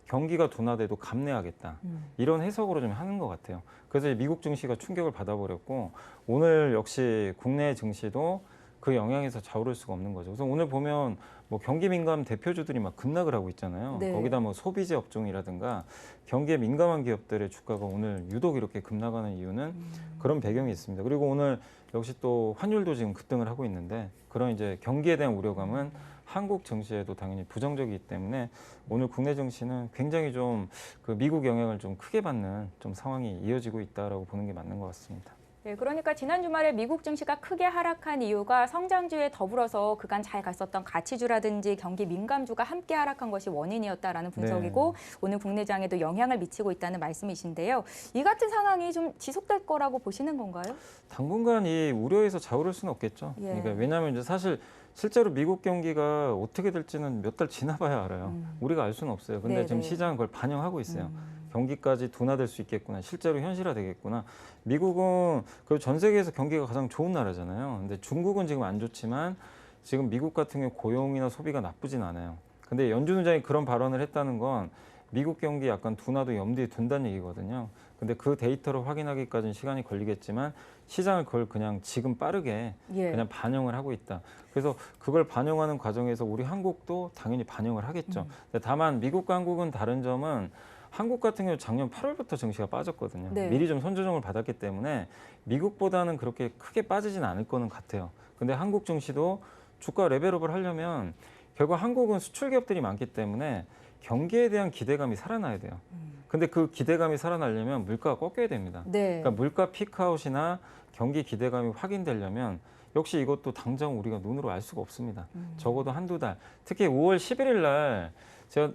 경기가 둔화돼도 감내하겠다. 이런 해석으로 좀 하는 것 같아요. 그래서 미국 증시가 충격을 받아버렸고 오늘 역시 국내 증시도 그 영향에서 좌우할 수가 없는 거죠. 그래서 오늘 보면 뭐 경기 민감 대표주들이 막 급락을 하고 있잖아요. 네. 거기다 뭐 소비재 업종이라든가 경기에 민감한 기업들의 주가가 오늘 유독 이렇게 급락하는 이유는 그런 배경이 있습니다. 그리고 오늘 역시 또 환율도 지금 급등을 하고 있는데 그런 이제 경기에 대한 우려감은 한국 증시에도 당연히 부정적이기 때문에 오늘 국내 증시는 굉장히 좀 그 미국 영향을 좀 크게 받는 좀 상황이 이어지고 있다라고 보는 게 맞는 것 같습니다. 네, 그러니까 지난 주말에 미국 증시가 크게 하락한 이유가 성장주에 더불어서 그간 잘 갔었던 가치주라든지 경기 민감주가 함께 하락한 것이 원인이었다라는 분석이고 오늘 국내장에도 영향을 미치고 있다는 말씀이신데요. 이 같은 상황이 좀 지속될 거라고 보시는 건가요? 당분간 이 우려에서 좌우할 수는 없겠죠. 예. 그러니까 왜냐하면 이제 사실 실제로 미국 경기가 어떻게 될지는 몇 달 지나봐야 알아요. 우리가 알 수는 없어요. 근데 네네. 지금 시장은 그걸 반영하고 있어요. 경기까지 둔화될 수 있겠구나. 실제로 현실화되겠구나. 미국은 그 전 세계에서 경기가 가장 좋은 나라잖아요. 근데 중국은 지금 안 좋지만 지금 미국 같은 경우 고용이나 소비가 나쁘진 않아요. 근데 연준 의장이 그런 발언을 했다는 건 미국 경기 약간 둔화도 염두에 둔다는 얘기거든요. 근데 그 데이터를 확인하기까지는 시간이 걸리겠지만 시장을 그걸 그냥 지금 빠르게 예. 그냥 반영을 하고 있다. 그래서 그걸 반영하는 과정에서 우리 한국도 당연히 반영을 하겠죠. 근데 다만 미국과 한국은 다른 점은 한국 같은 경우 작년 8월부터 증시가 빠졌거든요. 네. 미리 좀 선조정을 받았기 때문에 미국보다는 그렇게 크게 빠지진 않을 거는 같아요. 근데 한국 증시도 주가 레벨업을 하려면 결국 한국은 수출 기업들이 많기 때문에 경기에 대한 기대감이 살아나야 돼요. 근데 그 기대감이 살아나려면 물가가 꺾여야 됩니다. 네. 그러니까 물가 피크아웃이나 경기 기대감이 확인되려면 역시 이것도 당장 우리가 눈으로 알 수가 없습니다. 적어도 한두 달. 특히 5월 11일 날 제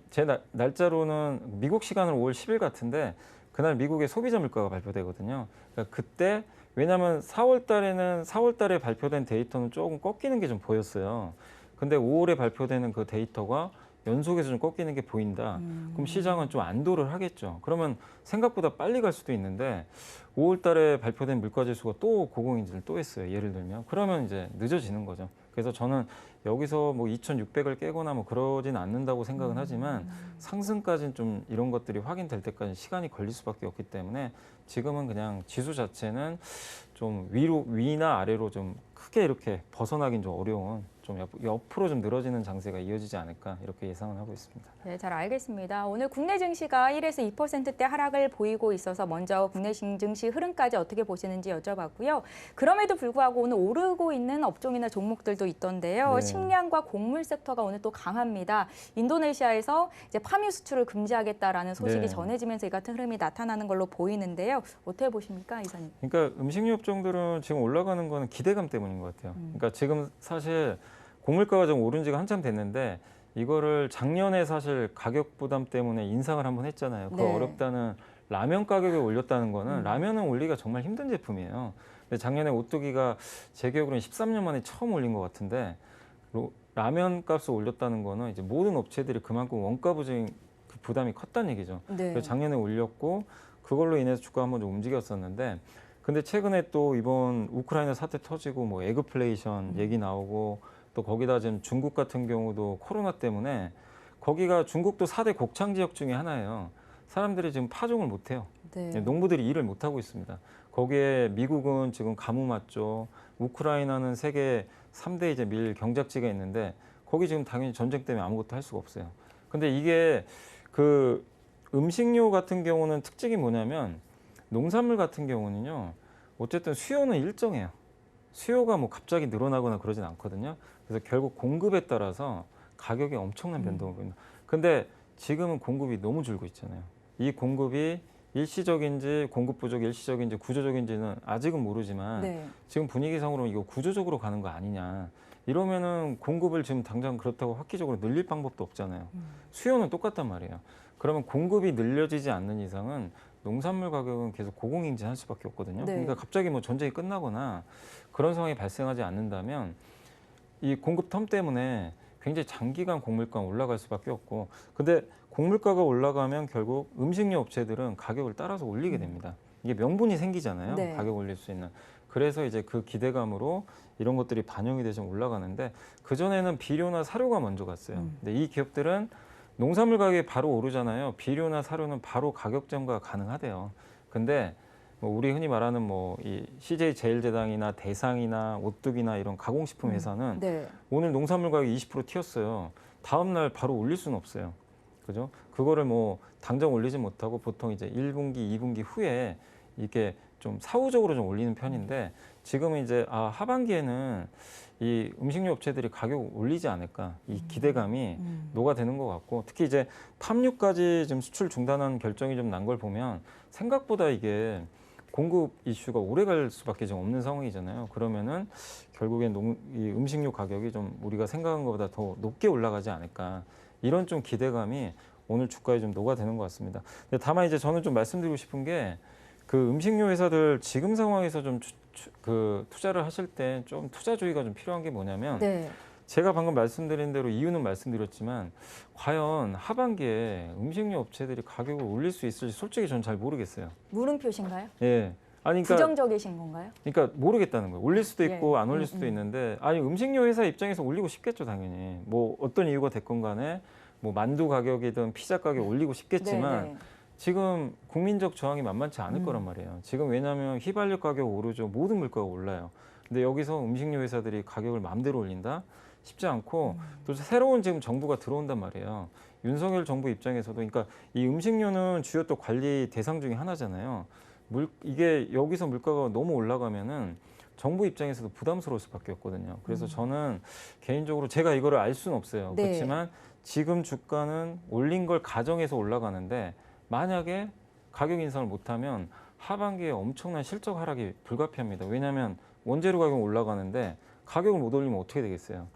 날짜로는 미국 시간으로 5월 10일 같은데 그날 미국의 소비자 물가가 발표되거든요. 그러니까 그때 왜냐하면 4월 달에 발표된 데이터는 조금 꺾이는 게 좀 보였어요. 근데 5월에 발표되는 그 데이터가 연속해서 좀 꺾이는 게 보인다. 그럼 시장은 좀 안도를 하겠죠. 그러면 생각보다 빨리 갈 수도 있는데 5월 달에 발표된 물가지수가 또 고공인지를 또 했어요. 예를 들면. 그러면 이제 늦어지는 거죠. 그래서 저는 여기서 뭐 2,600을 깨거나 뭐 그러진 않는다고 생각은 하지만 상승까지는 좀 이런 것들이 확인될 때까지 시간이 걸릴 수밖에 없기 때문에 지금은 그냥 지수 자체는 좀 위나 아래로 좀 크게 이렇게 벗어나긴 좀 어려운 좀 옆으로 좀 늘어지는 장세가 이어지지 않을까 이렇게 예상을 하고 있습니다. 네, 잘 알겠습니다. 오늘 국내 증시가 1에서 2%대 하락을 보이고 있어서 먼저 국내 증시 흐름까지 어떻게 보시는지 여쭤봤고요. 그럼에도 불구하고 오늘 오르고 있는 업종이나 종목들도 있던데요. 네. 식량과 곡물 섹터가 오늘 또 강합니다. 인도네시아에서 이제 파묘 수출을 금지하겠다라는 소식이 네. 전해지면서 이 같은 흐름이 나타나는 걸로 보이는데요. 어떻게 보십니까, 이사님? 그러니까 음식료 업종들은 지금 올라가는 거는 기대감 때문인 것 같아요. 그러니까 지금 사실 곡물가가 좀 오른 지가 한참 됐는데 이거를 작년에 사실 가격 부담 때문에 인상을 한번 했잖아요. 그거 네. 어렵다는 라면 가격을 올렸다는 거는 라면은 올리기가 정말 힘든 제품이에요. 근데 작년에 오뚜기가 제 기억으로는 13년 만에 처음 올린 것 같은데 라면 값을 올렸다는 거는 이제 모든 업체들이 그만큼 원가 부담이 컸다는 얘기죠. 네. 그래서 작년에 올렸고 그걸로 인해서 주가 한번 좀 움직였었는데 근데 최근에 또 이번 우크라이나 사태 터지고 뭐 에그플레이션 얘기 나오고 또 거기다 지금 중국 같은 경우도 코로나 때문에 거기가 중국도 4대 곡창 지역 중에 하나예요. 사람들이 지금 파종을 못 해요. 네. 농부들이 일을 못 하고 있습니다. 거기에 미국은 지금 가뭄 맞죠. 우크라이나는 세계 3대 이제 밀 경작지가 있는데 거기 지금 당연히 전쟁 때문에 아무것도 할 수가 없어요. 근데 이게 그 음식료 같은 경우는 특징이 뭐냐면 농산물 같은 경우는요. 어쨌든 수요는 일정해요. 수요가 뭐 갑자기 늘어나거나 그러진 않거든요. 그래서 결국 공급에 따라서 가격이 엄청난 변동을 보인다. 근데 지금은 공급이 너무 줄고 있잖아요. 이 공급이 일시적인지 공급 부족 일시적인지 구조적인지는 아직은 모르지만 네. 지금 분위기상으로는 이거 구조적으로 가는 거 아니냐. 이러면은 공급을 지금 당장 그렇다고 획기적으로 늘릴 방법도 없잖아요. 수요는 똑같단 말이에요. 그러면 공급이 늘려지지 않는 이상은 농산물 가격은 계속 고공행진할 수밖에 없거든요. 네. 그러니까 갑자기 뭐 전쟁이 끝나거나 그런 상황이 발생하지 않는다면 이 공급 텀 때문에 굉장히 장기간 곡물가가 올라갈 수밖에 없고 근데 곡물가가 올라가면 결국 음식료 업체들은 가격을 따라서 올리게 됩니다. 이게 명분이 생기잖아요. 네. 가격 올릴 수 있는. 그래서 이제 그 기대감으로 이런 것들이 반영이 돼서 올라가는데 그전에는 비료나 사료가 먼저 갔어요. 근데 이 기업들은 농산물 가격이 바로 오르잖아요. 비료나 사료는 바로 가격 전가가 가능하대요. 근데 뭐 우리 흔히 말하는 뭐 이 CJ 제일제당이나 대상이나 오뚜기나 이런 가공식품 회사는 네. 오늘 농산물 가격이 20% 튀었어요. 다음 날 바로 올릴 수는 없어요. 그죠? 그거를 뭐 당장 올리지 못하고 보통 이제 1분기, 2분기 후에 이게 좀 사후적으로 좀 올리는 편인데 지금은 이제 하반기에는 이 음식료 업체들이 가격 올리지 않을까 이 기대감이 녹아드는 것 같고 특히 이제 팜유까지 지금 수출 중단한 결정이 좀 난 걸 보면 생각보다 이게 공급 이슈가 오래 갈 수밖에 좀 없는 상황이잖아요. 그러면은 결국엔 이 음식료 가격이 좀 우리가 생각한 것보다 더 높게 올라가지 않을까 이런 좀 기대감이 오늘 주가에 좀 녹아드는 것 같습니다. 근데 다만 이제 저는 좀 말씀드리고 싶은 게 그 음식료 회사들 지금 상황에서 좀 그 투자를 하실 때 좀 투자주의가 좀 필요한 게 뭐냐면 네. 제가 방금 말씀드린 대로 이유는 말씀드렸지만 과연 하반기에 음식료 업체들이 가격을 올릴 수 있을지 솔직히 전 잘 모르겠어요. 물음표신가요? 예. 아니 그러니까 부정적이신 건가요? 모르겠다는 거예요. 올릴 수도 있고 예. 안 올릴 수도 있는데 아니 음식료 회사 입장에서 올리고 싶겠죠 당연히. 뭐 어떤 이유가 됐건 간에 뭐 만두 가격이든 피자 가격 올리고 싶겠지만 네, 네. 지금 국민적 저항이 만만치 않을 거란 말이에요. 지금 왜냐하면 휘발유 가격 오르죠. 모든 물가가 올라요. 근데 여기서 음식료 회사들이 가격을 마음대로 올린다? 쉽지 않고 또 새로운 지금 정부가 들어온단 말이에요. 윤석열 정부 입장에서도 그러니까 이 음식료는 주요 또 관리 대상 중에 하나잖아요. 이게 여기서 물가가 너무 올라가면은 정부 입장에서도 부담스러울 수밖에 없거든요. 그래서 저는 개인적으로 제가 이거를 알 수는 없어요. 네. 그렇지만 지금 주가는 올린 걸 가정해서 올라가는데 만약에 가격 인상을 못하면 하반기에 엄청난 실적 하락이 불가피합니다. 왜냐하면 원재료 가격이 올라가는데 가격을 못 올리면 어떻게 되겠어요?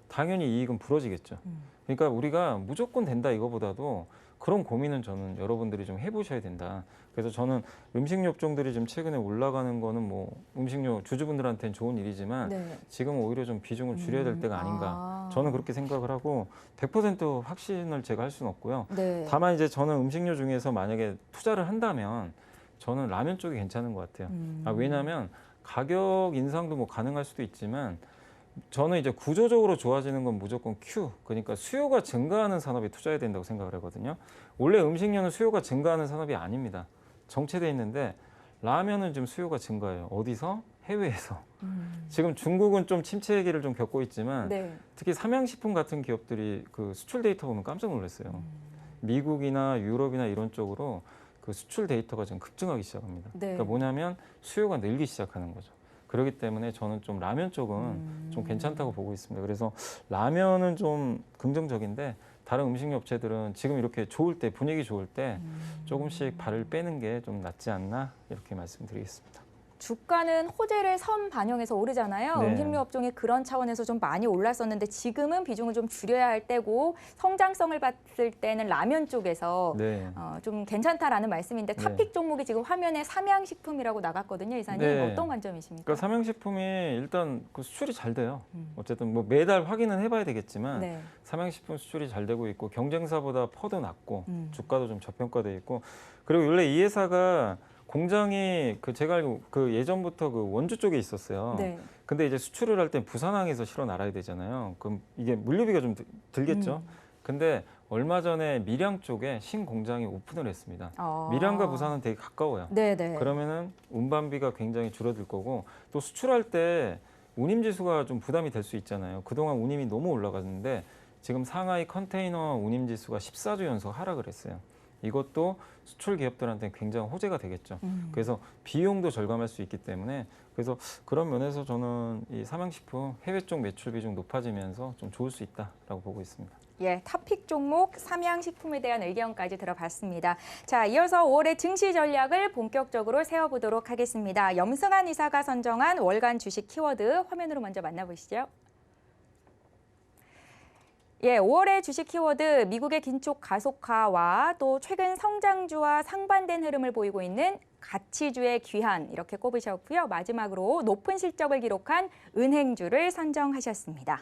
당연히 이익은 부러지겠죠. 그러니까 우리가 무조건 된다 이거보다도 그런 고민은 저는 여러분들이 좀 해보셔야 된다. 그래서 저는 음식료 업종들이 지금 최근에 올라가는 거는 뭐 음식료 주주분들한테는 좋은 일이지만 네. 지금은 오히려 좀 비중을 줄여야 될 때가 아닌가. 저는 그렇게 생각을 하고 100% 확신을 제가 할 수는 없고요. 네. 다만 이제 저는 음식료 중에서 만약에 투자를 한다면 저는 라면 쪽이 괜찮은 것 같아요. 왜냐하면 가격 인상도 뭐 가능할 수도 있지만 저는 이제 구조적으로 좋아지는 건 무조건 Q, 그러니까 수요가 증가하는 산업에 투자해야 된다고 생각을 하거든요. 원래 음식료는 수요가 증가하는 산업이 아닙니다. 정체돼 있는데 라면은 지금 수요가 증가해요. 어디서? 해외에서. 지금 중국은 좀 침체 위기를 좀 겪고 있지만 네. 특히 삼양식품 같은 기업들이 그 수출 데이터 보면 깜짝 놀랐어요. 미국이나 유럽이나 이런 쪽으로 그 수출 데이터가 지금 급증하기 시작합니다. 네. 그러니까 뭐냐면 수요가 늘기 시작하는 거죠. 그렇기 때문에 저는 좀 라면 쪽은 좀 괜찮다고 보고 있습니다. 그래서 라면은 좀 긍정적인데 다른 음식료 업체들은 지금 이렇게 좋을 때 분위기 좋을 때 조금씩 발을 빼는 게 좀 낫지 않나 이렇게 말씀드리겠습니다. 주가는 호재를 선반영해서 오르잖아요. 네. 음식료 업종이 그런 차원에서 좀 많이 올랐었는데 지금은 비중을 좀 줄여야 할 때고 성장성을 봤을 때는 라면 쪽에서 네. 좀 괜찮다라는 말씀인데 네. 탑픽 종목이 지금 화면에 삼양식품이라고 나갔거든요. 이사님 네. 어떤 관점이십니까? 그러니까 삼양식품이 일단 그 수출이 잘 돼요. 어쨌든 뭐 매달 확인은 해봐야 되겠지만 네. 삼양식품 수출이 잘 되고 있고 경쟁사보다 퍼도 낮고 주가도 좀 저평가돼 있고 그리고 원래 이 회사가 공장이 그 제가 알고 그 예전부터 그 원주 쪽에 있었어요. 네. 근데 이제 수출을 할 땐 부산항에서 실어 나가야 되잖아요. 그럼 이게 물류비가 좀 들겠죠. 근데 얼마 전에 밀양 쪽에 신공장이 오픈을 했습니다. 밀양과 부산은 되게 가까워요. 네네. 그러면은 운반비가 굉장히 줄어들 거고 또 수출할 때 운임 지수가 좀 부담이 될 수 있잖아요. 그동안 운임이 너무 올라갔는데 지금 상하이 컨테이너 운임 지수가 14주 연속 하락을 했어요. 이것도 수출 기업들한테 굉장히 호재가 되겠죠. 그래서 비용도 절감할 수 있기 때문에 그래서 그런 면에서 저는 이 삼양식품 해외 쪽 매출 비중 높아지면서 좀 좋을 수 있다라고 보고 있습니다. 예, 탑픽 종목 삼양식품에 대한 의견까지 들어봤습니다. 자, 이어서 5월의 증시 전략을 본격적으로 세워보도록 하겠습니다. 염승한 이사가 선정한 월간 주식 키워드 화면으로 먼저 만나보시죠. 예, 5월의 주식 키워드 미국의 긴축 가속화와 또 최근 성장주와 상반된 흐름을 보이고 있는 가치주의 귀환 이렇게 꼽으셨고요. 마지막으로 높은 실적을 기록한 은행주를 선정하셨습니다.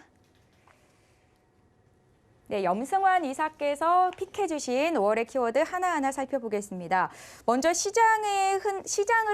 네, 염승환 이사께서 픽해 주신 5월의 키워드 하나하나 살펴보겠습니다. 먼저 시장을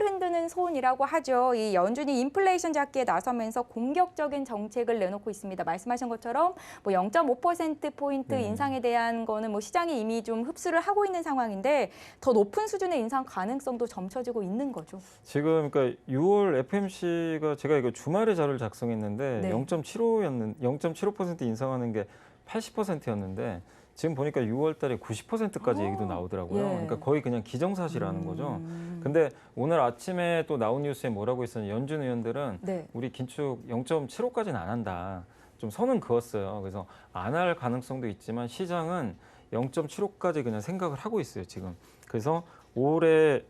흔드는 손이라고 하죠. 이 연준이 인플레이션 잡기에 나서면서 공격적인 정책을 내놓고 있습니다. 말씀하신 것처럼 뭐 0.5%포인트 인상에 대한 거는 뭐 시장이 이미 좀 흡수를 하고 있는 상황인데 더 높은 수준의 인상 가능성도 점쳐지고 있는 거죠. 지금 그러니까 6월 FMC가 제가 이거 주말에 자료를 작성했는데 네. 0.75% 인상하는 게 80%였는데 지금 보니까 6월 달에 90%까지 얘기도 나오더라고요. 예. 그러니까 거의 그냥 기정사실하는 거죠. 근데 오늘 아침에 또 나온 뉴스에 뭐라고 했었냐면 연준 의원들은 네. 우리 긴축 0.75까지는 안 한다. 좀 선은 그었어요. 그래서 안 할 가능성도 있지만 시장은 0.75까지 그냥 생각을 하고 있어요, 지금. 그래서 올해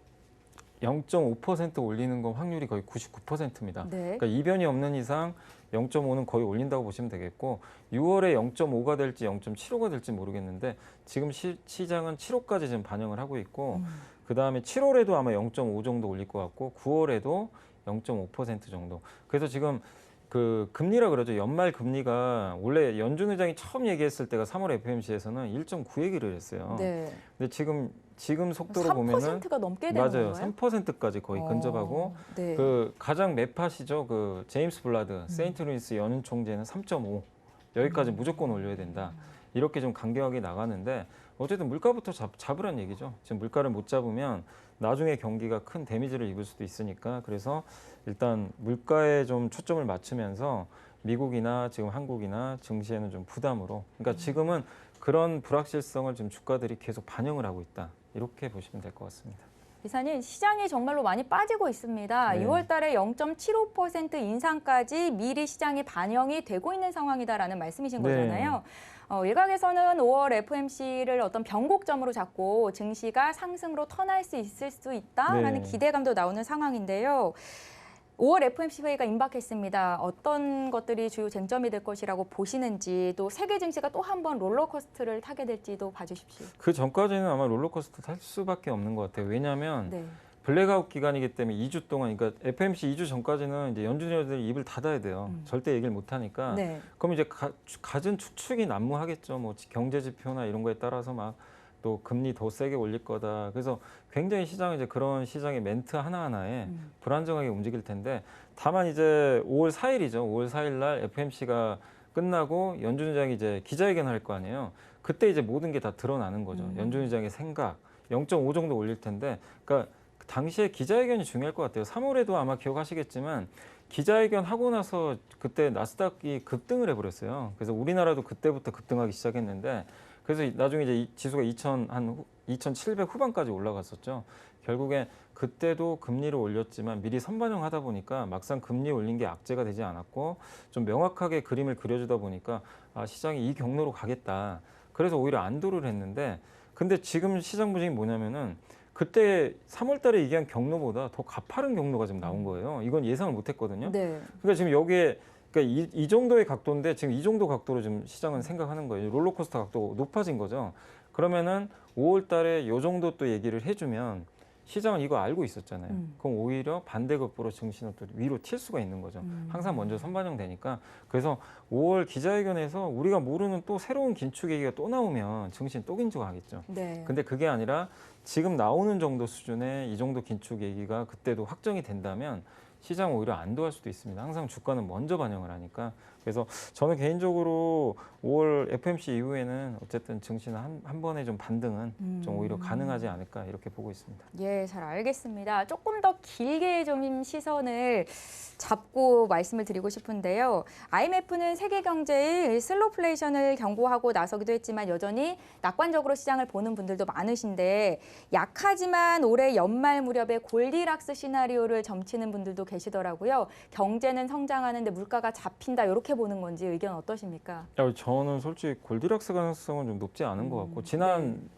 0.5% 올리는 건 확률이 거의 99%입니다. 네. 그러니까 이변이 없는 이상 0.5는 거의 올린다고 보시면 되겠고 6월에 0.5가 될지 0.75가 될지 모르겠는데 지금 시장은 7월까지 지금 반영을 하고 있고 그다음에 7월에도 아마 0.5 정도 올릴 것 같고 9월에도 0.5% 정도. 그래서 지금 그 금리라 그러죠. 연말 금리가 원래 연준 의장이 처음 얘기했을 때가 3월 FMC에서는 1.9 얘기를 했어요. 네. 근데 지금 속도로 보면은 3%가 넘게 되는 맞아요. 거예요? 3%까지 거의 근접하고 네. 그 가장 매파시죠. 그 제임스 블라드 세인트루이스 연은 총재는 3.5 여기까지 무조건 올려야 된다. 이렇게 좀 강경하게 나가는데 어쨌든 물가부터 잡으란 얘기죠. 지금 물가를 못 잡으면 나중에 경기가 큰 데미지를 입을 수도 있으니까 그래서 일단 물가에 좀 초점을 맞추면서 미국이나 지금 한국이나 증시에는 좀 부담으로 그러니까 지금은 그런 불확실성을 지금 주가들이 계속 반영을 하고 있다. 이렇게 보시면 될 것 같습니다. 이사님, 시장이 정말로 많이 빠지고 있습니다. 네. 6월 달에 0.75% 인상까지 미리 시장에 반영이 되고 있는 상황이다라는 말씀이신 네. 거잖아요. 일각에서는 5월 FMC를 어떤 변곡점으로 잡고 증시가 상승으로 턴할 수 있을 수 있다라는 네. 기대감도 나오는 상황인데요. 5월 FOMC 회의가 임박했습니다. 어떤 것들이 주요 쟁점이 될 것이라고 보시는지 또 세계 증시가 또 한 번 롤러코스터를 타게 될지도 봐주십시오. 그 전까지는 아마 롤러코스터 탈 수밖에 없는 것 같아요. 왜냐하면 네. 블랙아웃 기간이기 때문에 2주 동안, 그러니까 FMC 2주 전까지는 이제 연준위원들이 입을 닫아야 돼요. 절대 얘기를 못 하니까. 네. 그럼 이제 갖은 추측이 난무하겠죠. 뭐 경제 지표나 이런 거에 따라서 막 또 금리 더 세게 올릴 거다. 그래서 굉장히 시장은 이제 그런 시장의 멘트 하나하나에 불안정하게 움직일 텐데 다만 이제 5월 4일이죠. 5월 4일 날 FMC가 끝나고 연준 의장이 이제 기자회견 할 거 아니에요. 그때 이제 모든 게 다 드러나는 거죠. 연준 의장의 생각, 0.5 정도 올릴 텐데, 그러니까 당시에 기자회견이 중요할 것 같아요. 3월에도 아마 기억하시겠지만 기자회견 하고 나서 그때 나스닥이 급등을 해버렸어요. 그래서 우리나라도 그때부터 급등하기 시작했는데, 그래서 나중에 이제 이 지수가 2,700 후반까지 올라갔었죠. 결국에 그때도 금리를 올렸지만 미리 선반영하다 보니까 막상 금리 올린 게 악재가 되지 않았고 좀 명확하게 그림을 그려주다 보니까 아, 시장이 이 경로로 가겠다. 그래서 오히려 안도를 했는데 근데 지금 시장 분위기 뭐냐면은 그때 3월 달에 얘기한 경로보다 더 가파른 경로가 지금 나온 거예요. 이건 예상을 못 했거든요. 네. 그러니까 지금 여기에 그러니까 이 정도의 각도인데 지금 이 정도 각도로 지금 시장은 생각하는 거예요. 롤러코스터 각도가 높아진 거죠. 그러면은 5월 달에 이 정도 또 얘기를 해주면 시장은 이거 알고 있었잖아요. 그럼 오히려 반대급부로 증시는 또 위로 튈 수가 있는 거죠. 항상 먼저 선반영되니까. 그래서 5월 기자회견에서 우리가 모르는 또 새로운 긴축 얘기가 또 나오면 증시는 또 긴축하겠죠. 네. 근데 그게 아니라 지금 나오는 정도 수준의 이 정도 긴축 얘기가 그때도 확정이 된다면 시장 오히려 안도할 수도 있습니다. 항상 주가는 먼저 반영을 하니까. 그래서 저는 개인적으로 5월 FMC 이후에는 어쨌든 증시는 한 번에 좀 반등은 좀 오히려 가능하지 않을까 이렇게 보고 있습니다. 예, 잘 알겠습니다. 조금 더 길게 좀 시선을 잡고 말씀을 드리고 싶은데요. IMF는 세계 경제의 슬로플레이션을 경고하고 나서기도 했지만 여전히 낙관적으로 시장을 보는 분들도 많으신데 약하지만 올해 연말 무렵에 골디락스 시나리오를 점치는 분들도 계시더라고요. 경제는 성장하는데 물가가 잡힌다 이렇게 보는 건지 의견 어떠십니까? 저는 솔직히 골디락스 가능성은 좀 높지 않은 것 같고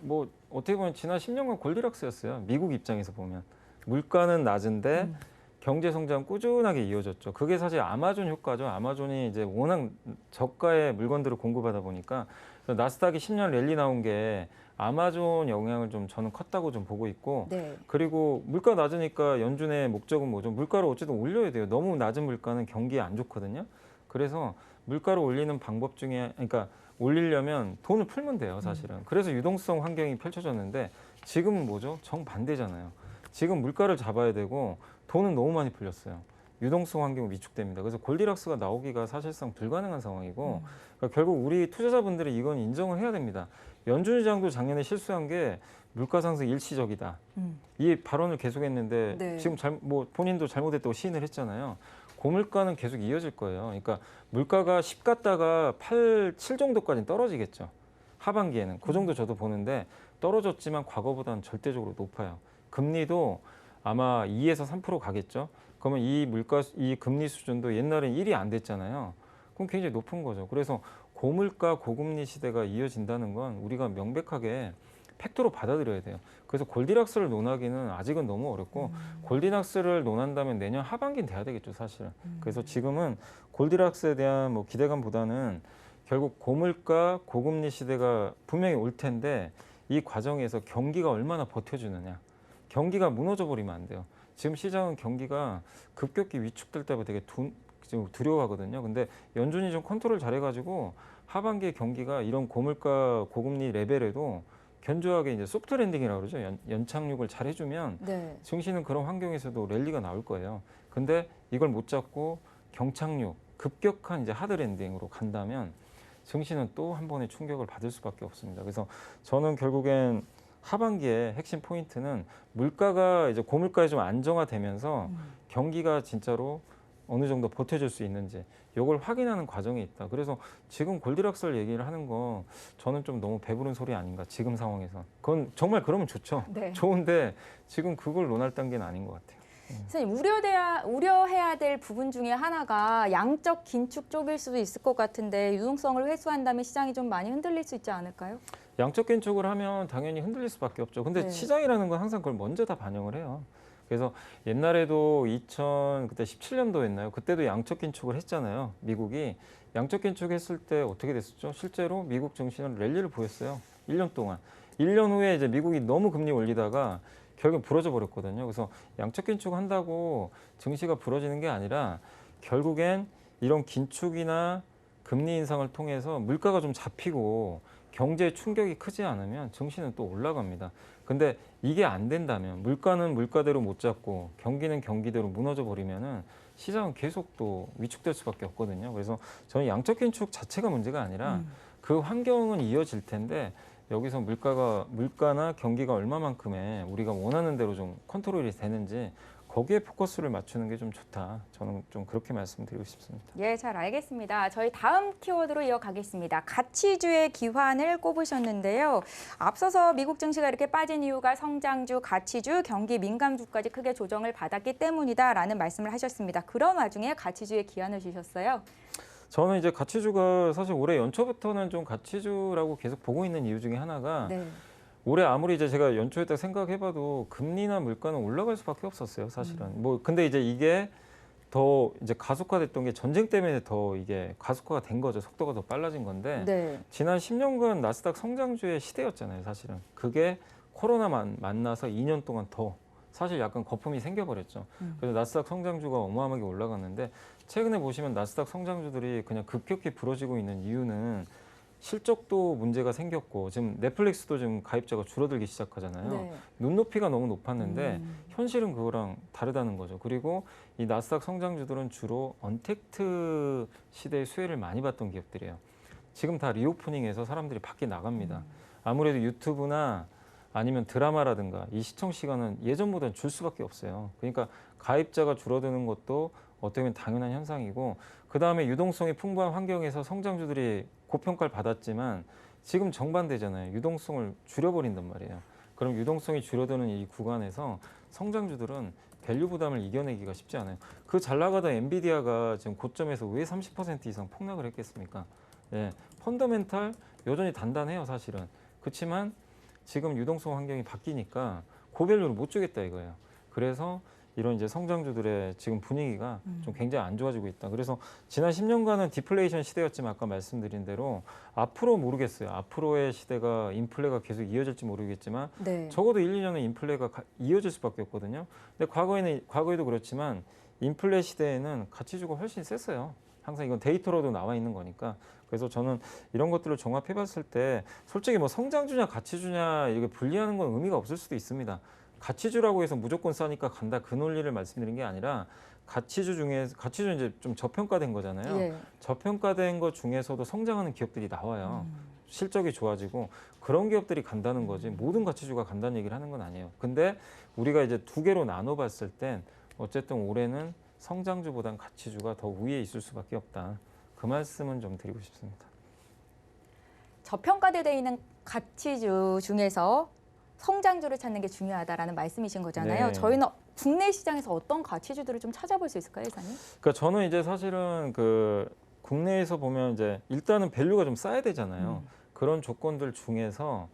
뭐 어떻게 보면 지난 10년간 골디락스였어요. 미국 입장에서 보면 물가는 낮은데 경제 성장 꾸준하게 이어졌죠. 그게 사실 아마존 효과죠. 아마존이 이제 워낙 저가의 물건들을 공급하다 보니까 나스닥이 10년 랠리 나온 게 아마존 영향을 좀 저는 컸다고 좀 보고 있고 네. 그리고 물가 낮으니까 연준의 목적은 뭐죠? 물가를 어쨌든 올려야 돼요. 너무 낮은 물가는 경기에 안 좋거든요. 그래서 물가를 올리는 방법 중에 그러니까 올리려면 돈을 풀면 돼요, 사실은. 그래서 유동성 환경이 펼쳐졌는데 지금은 뭐죠? 정반대잖아요. 지금 물가를 잡아야 되고 돈은 너무 많이 풀렸어요. 유동성 환경이 위축됩니다. 그래서 골디락스가 나오기가 사실상 불가능한 상황이고 그러니까 결국 우리 투자자분들이 이건 인정을 해야 됩니다. 연준이 장도 작년에 실수한 게 물가 상승 일시적이다. 이 발언을 계속했는데 네. 지금 뭐 본인도 잘못했다고 시인을 했잖아요. 고물가는 계속 이어질 거예요. 그러니까 물가가 10 갔다가 8, 7 정도까지 떨어지겠죠. 하반기에는 그 정도 저도 보는데 떨어졌지만 과거보다는 절대적으로 높아요. 금리도 아마 2에서 3% 가겠죠. 그러면 이 금리 수준도 옛날엔 1이 안 됐잖아요. 그럼 굉장히 높은 거죠. 그래서 고물가 고금리 시대가 이어진다는 건 우리가 명백하게 팩트로 받아들여야 돼요. 그래서 골디락스를 논하기는 아직은 너무 어렵고 골디락스를 논한다면 내년 하반기는 돼야 되겠죠, 사실은. 그래서 지금은 골디락스에 대한 뭐 기대감보다는 결국 고물가 고금리 시대가 분명히 올 텐데 이 과정에서 경기가 얼마나 버텨주느냐. 경기가 무너져 버리면 안 돼요. 지금 시장은 경기가 급격히 위축될 때마다 되게 지금 두려워하거든요. 근데 연준이 좀 컨트롤 잘해가지고 하반기에 경기가 이런 고물가 고금리 레벨에도 견조하게 이제 소프트 랜딩이라고 그러죠. 연착륙을 잘 해주면 네. 증시는 그런 환경에서도 랠리가 나올 거예요. 근데 이걸 못 잡고 경착륙, 급격한 이제 하드 랜딩으로 간다면 증시는 또 한 번의 충격을 받을 수밖에 없습니다. 그래서 저는 결국엔 하반기에 핵심 포인트는 물가가 이제 고물가에 좀 안정화되면서 경기가 진짜로 어느 정도 버텨줄 수 있는지 이걸 확인하는 과정이 있다. 그래서 지금 골디락스를 얘기를 하는 거 저는 좀 너무 배부른 소리 아닌가 지금 상황에서. 그건 정말 그러면 좋죠. 네. 좋은데 지금 그걸 논할 단계는 아닌 것 같아요. 선생님, 우려해야 될 부분 중에 하나가 양적 긴축 쪽일 수도 있을 것 같은데 유동성을 회수한다면 시장이 좀 많이 흔들릴 수 있지 않을까요? 양적 긴축을 하면 당연히 흔들릴 수밖에 없죠. 근데 네. 시장이라는 건 항상 그걸 먼저 다 반영을 해요. 그래서 옛날에도 그때 17년도였나요? 그때도 양적 긴축을 했잖아요. 미국이 양적 긴축했을 때 어떻게 됐었죠? 실제로 미국 증시는 랠리를 보였어요. 1년 동안. 1년 후에 이제 미국이 너무 금리 올리다가 결국 부러져 버렸거든요. 그래서 양적 긴축 한다고 증시가 부러지는 게 아니라 결국엔 이런 긴축이나 금리 인상을 통해서 물가가 좀 잡히고 경제에 충격이 크지 않으면 증시는 또 올라갑니다. 근데 이게 안 된다면 물가는 물가대로 못 잡고 경기는 경기대로 무너져 버리면은 시장은 계속 또 위축될 수밖에 없거든요. 그래서 저는 양적 긴축 자체가 문제가 아니라 그 환경은 이어질 텐데 여기서 물가나 경기가 얼마만큼의 우리가 원하는 대로 좀 컨트롤이 되는지 거기에 포커스를 맞추는 게 좀 좋다. 저는 좀 그렇게 말씀드리고 싶습니다. 예, 잘 알겠습니다. 저희 다음 키워드로 이어가겠습니다. 가치주의 기환을 꼽으셨는데요. 앞서서 미국 증시가 이렇게 빠진 이유가 성장주, 가치주, 경기 민감주까지 크게 조정을 받았기 때문이다라는 말씀을 하셨습니다. 그런 와중에 가치주의 기환을 주셨어요. 저는 이제 가치주가 사실 올해 연초부터는 좀 가치주라고 계속 보고 있는 이유 중에 하나가 네. 올해 아무리 이제 제가 연초에 딱 생각해봐도 금리나 물가는 올라갈 수밖에 없었어요, 사실은. 뭐 근데 이제 이게 더 이제 가속화됐던 게 전쟁 때문에 더 이게 가속화가 된 거죠. 속도가 더 빨라진 건데 네. 지난 10년간 나스닥 성장주의 시대였잖아요, 사실은. 그게 코로나 만나서 2년 동안 더 사실 약간 거품이 생겨버렸죠. 그래서 나스닥 성장주가 어마어마하게 올라갔는데 최근에 보시면 나스닥 성장주들이 그냥 급격히 부러지고 있는 이유는 실적도 문제가 생겼고 지금 넷플릭스도 지금 가입자가 줄어들기 시작하잖아요. 네. 눈높이가 너무 높았는데 현실은 그거랑 다르다는 거죠. 그리고 이 나스닥 성장주들은 주로 언택트 시대의 수혜를 많이 받던 기업들이에요. 지금 다 리오프닝해서 사람들이 밖에 나갑니다. 아무래도 유튜브나 아니면 드라마라든가 이 시청 시간은 예전보다는 줄 수밖에 없어요. 그러니까 가입자가 줄어드는 것도 어떻게 보면 당연한 현상이고 그다음에 유동성이 풍부한 환경에서 성장주들이 고평가를 받았지만 지금 정반대잖아요. 유동성을 줄여버린단 말이에요. 그럼 유동성이 줄어드는 이 구간에서 성장주들은 밸류 부담을 이겨내기가 쉽지 않아요. 그 잘 나가던 엔비디아가 지금 고점에서 왜 30% 이상 폭락을 했겠습니까? 예, 펀더멘탈 여전히 단단해요, 사실은. 그렇지만 지금 유동성 환경이 바뀌니까 고밸류를 못 주겠다 이거예요. 그래서 이런 이제 성장주들의 지금 분위기가 좀 굉장히 안 좋아지고 있다. 그래서 지난 10년간은 디플레이션 시대였지만 아까 말씀드린 대로 앞으로 모르겠어요. 앞으로의 시대가 인플레가 계속 이어질지 모르겠지만 네. 적어도 1, 2년은 인플레가 이어질 수밖에 없거든요. 근데 과거에도 그렇지만 인플레 시대에는 가치주가 훨씬 셌어요. 항상 이건 데이터로도 나와 있는 거니까. 그래서 저는 이런 것들을 종합해 봤을 때 솔직히 뭐 성장주냐 가치주냐 이렇게 분리하는 건 의미가 없을 수도 있습니다. 가치주라고 해서 무조건 싸니까 간다 그 논리를 말씀드린 게 아니라 가치주는 이제 좀 저평가된 거잖아요. 예. 저평가된 것 중에서도 성장하는 기업들이 나와요. 실적이 좋아지고 그런 기업들이 간다는 거지 모든 가치주가 간다는 얘기를 하는 건 아니에요. 근데 우리가 이제 두 개로 나눠 봤을 땐 어쨌든 올해는 성장주보단 가치주가 더 위에 있을 수밖에 없다. 그 말씀은 좀 드리고 싶습니다. 저평가되어 있는 가치주 중에서 성장주를 찾는 게 중요하다라는 말씀이신 거잖아요. 네. 저희는 국내 시장에서 어떤 가치주들을 좀 찾아볼 수 있을까요, 이사님? 그러니까 저는 이제 사실은 그 국내에서 보면 이제 일단은 밸류가 좀 쌓여야 되잖아요. 그런 조건들 중에서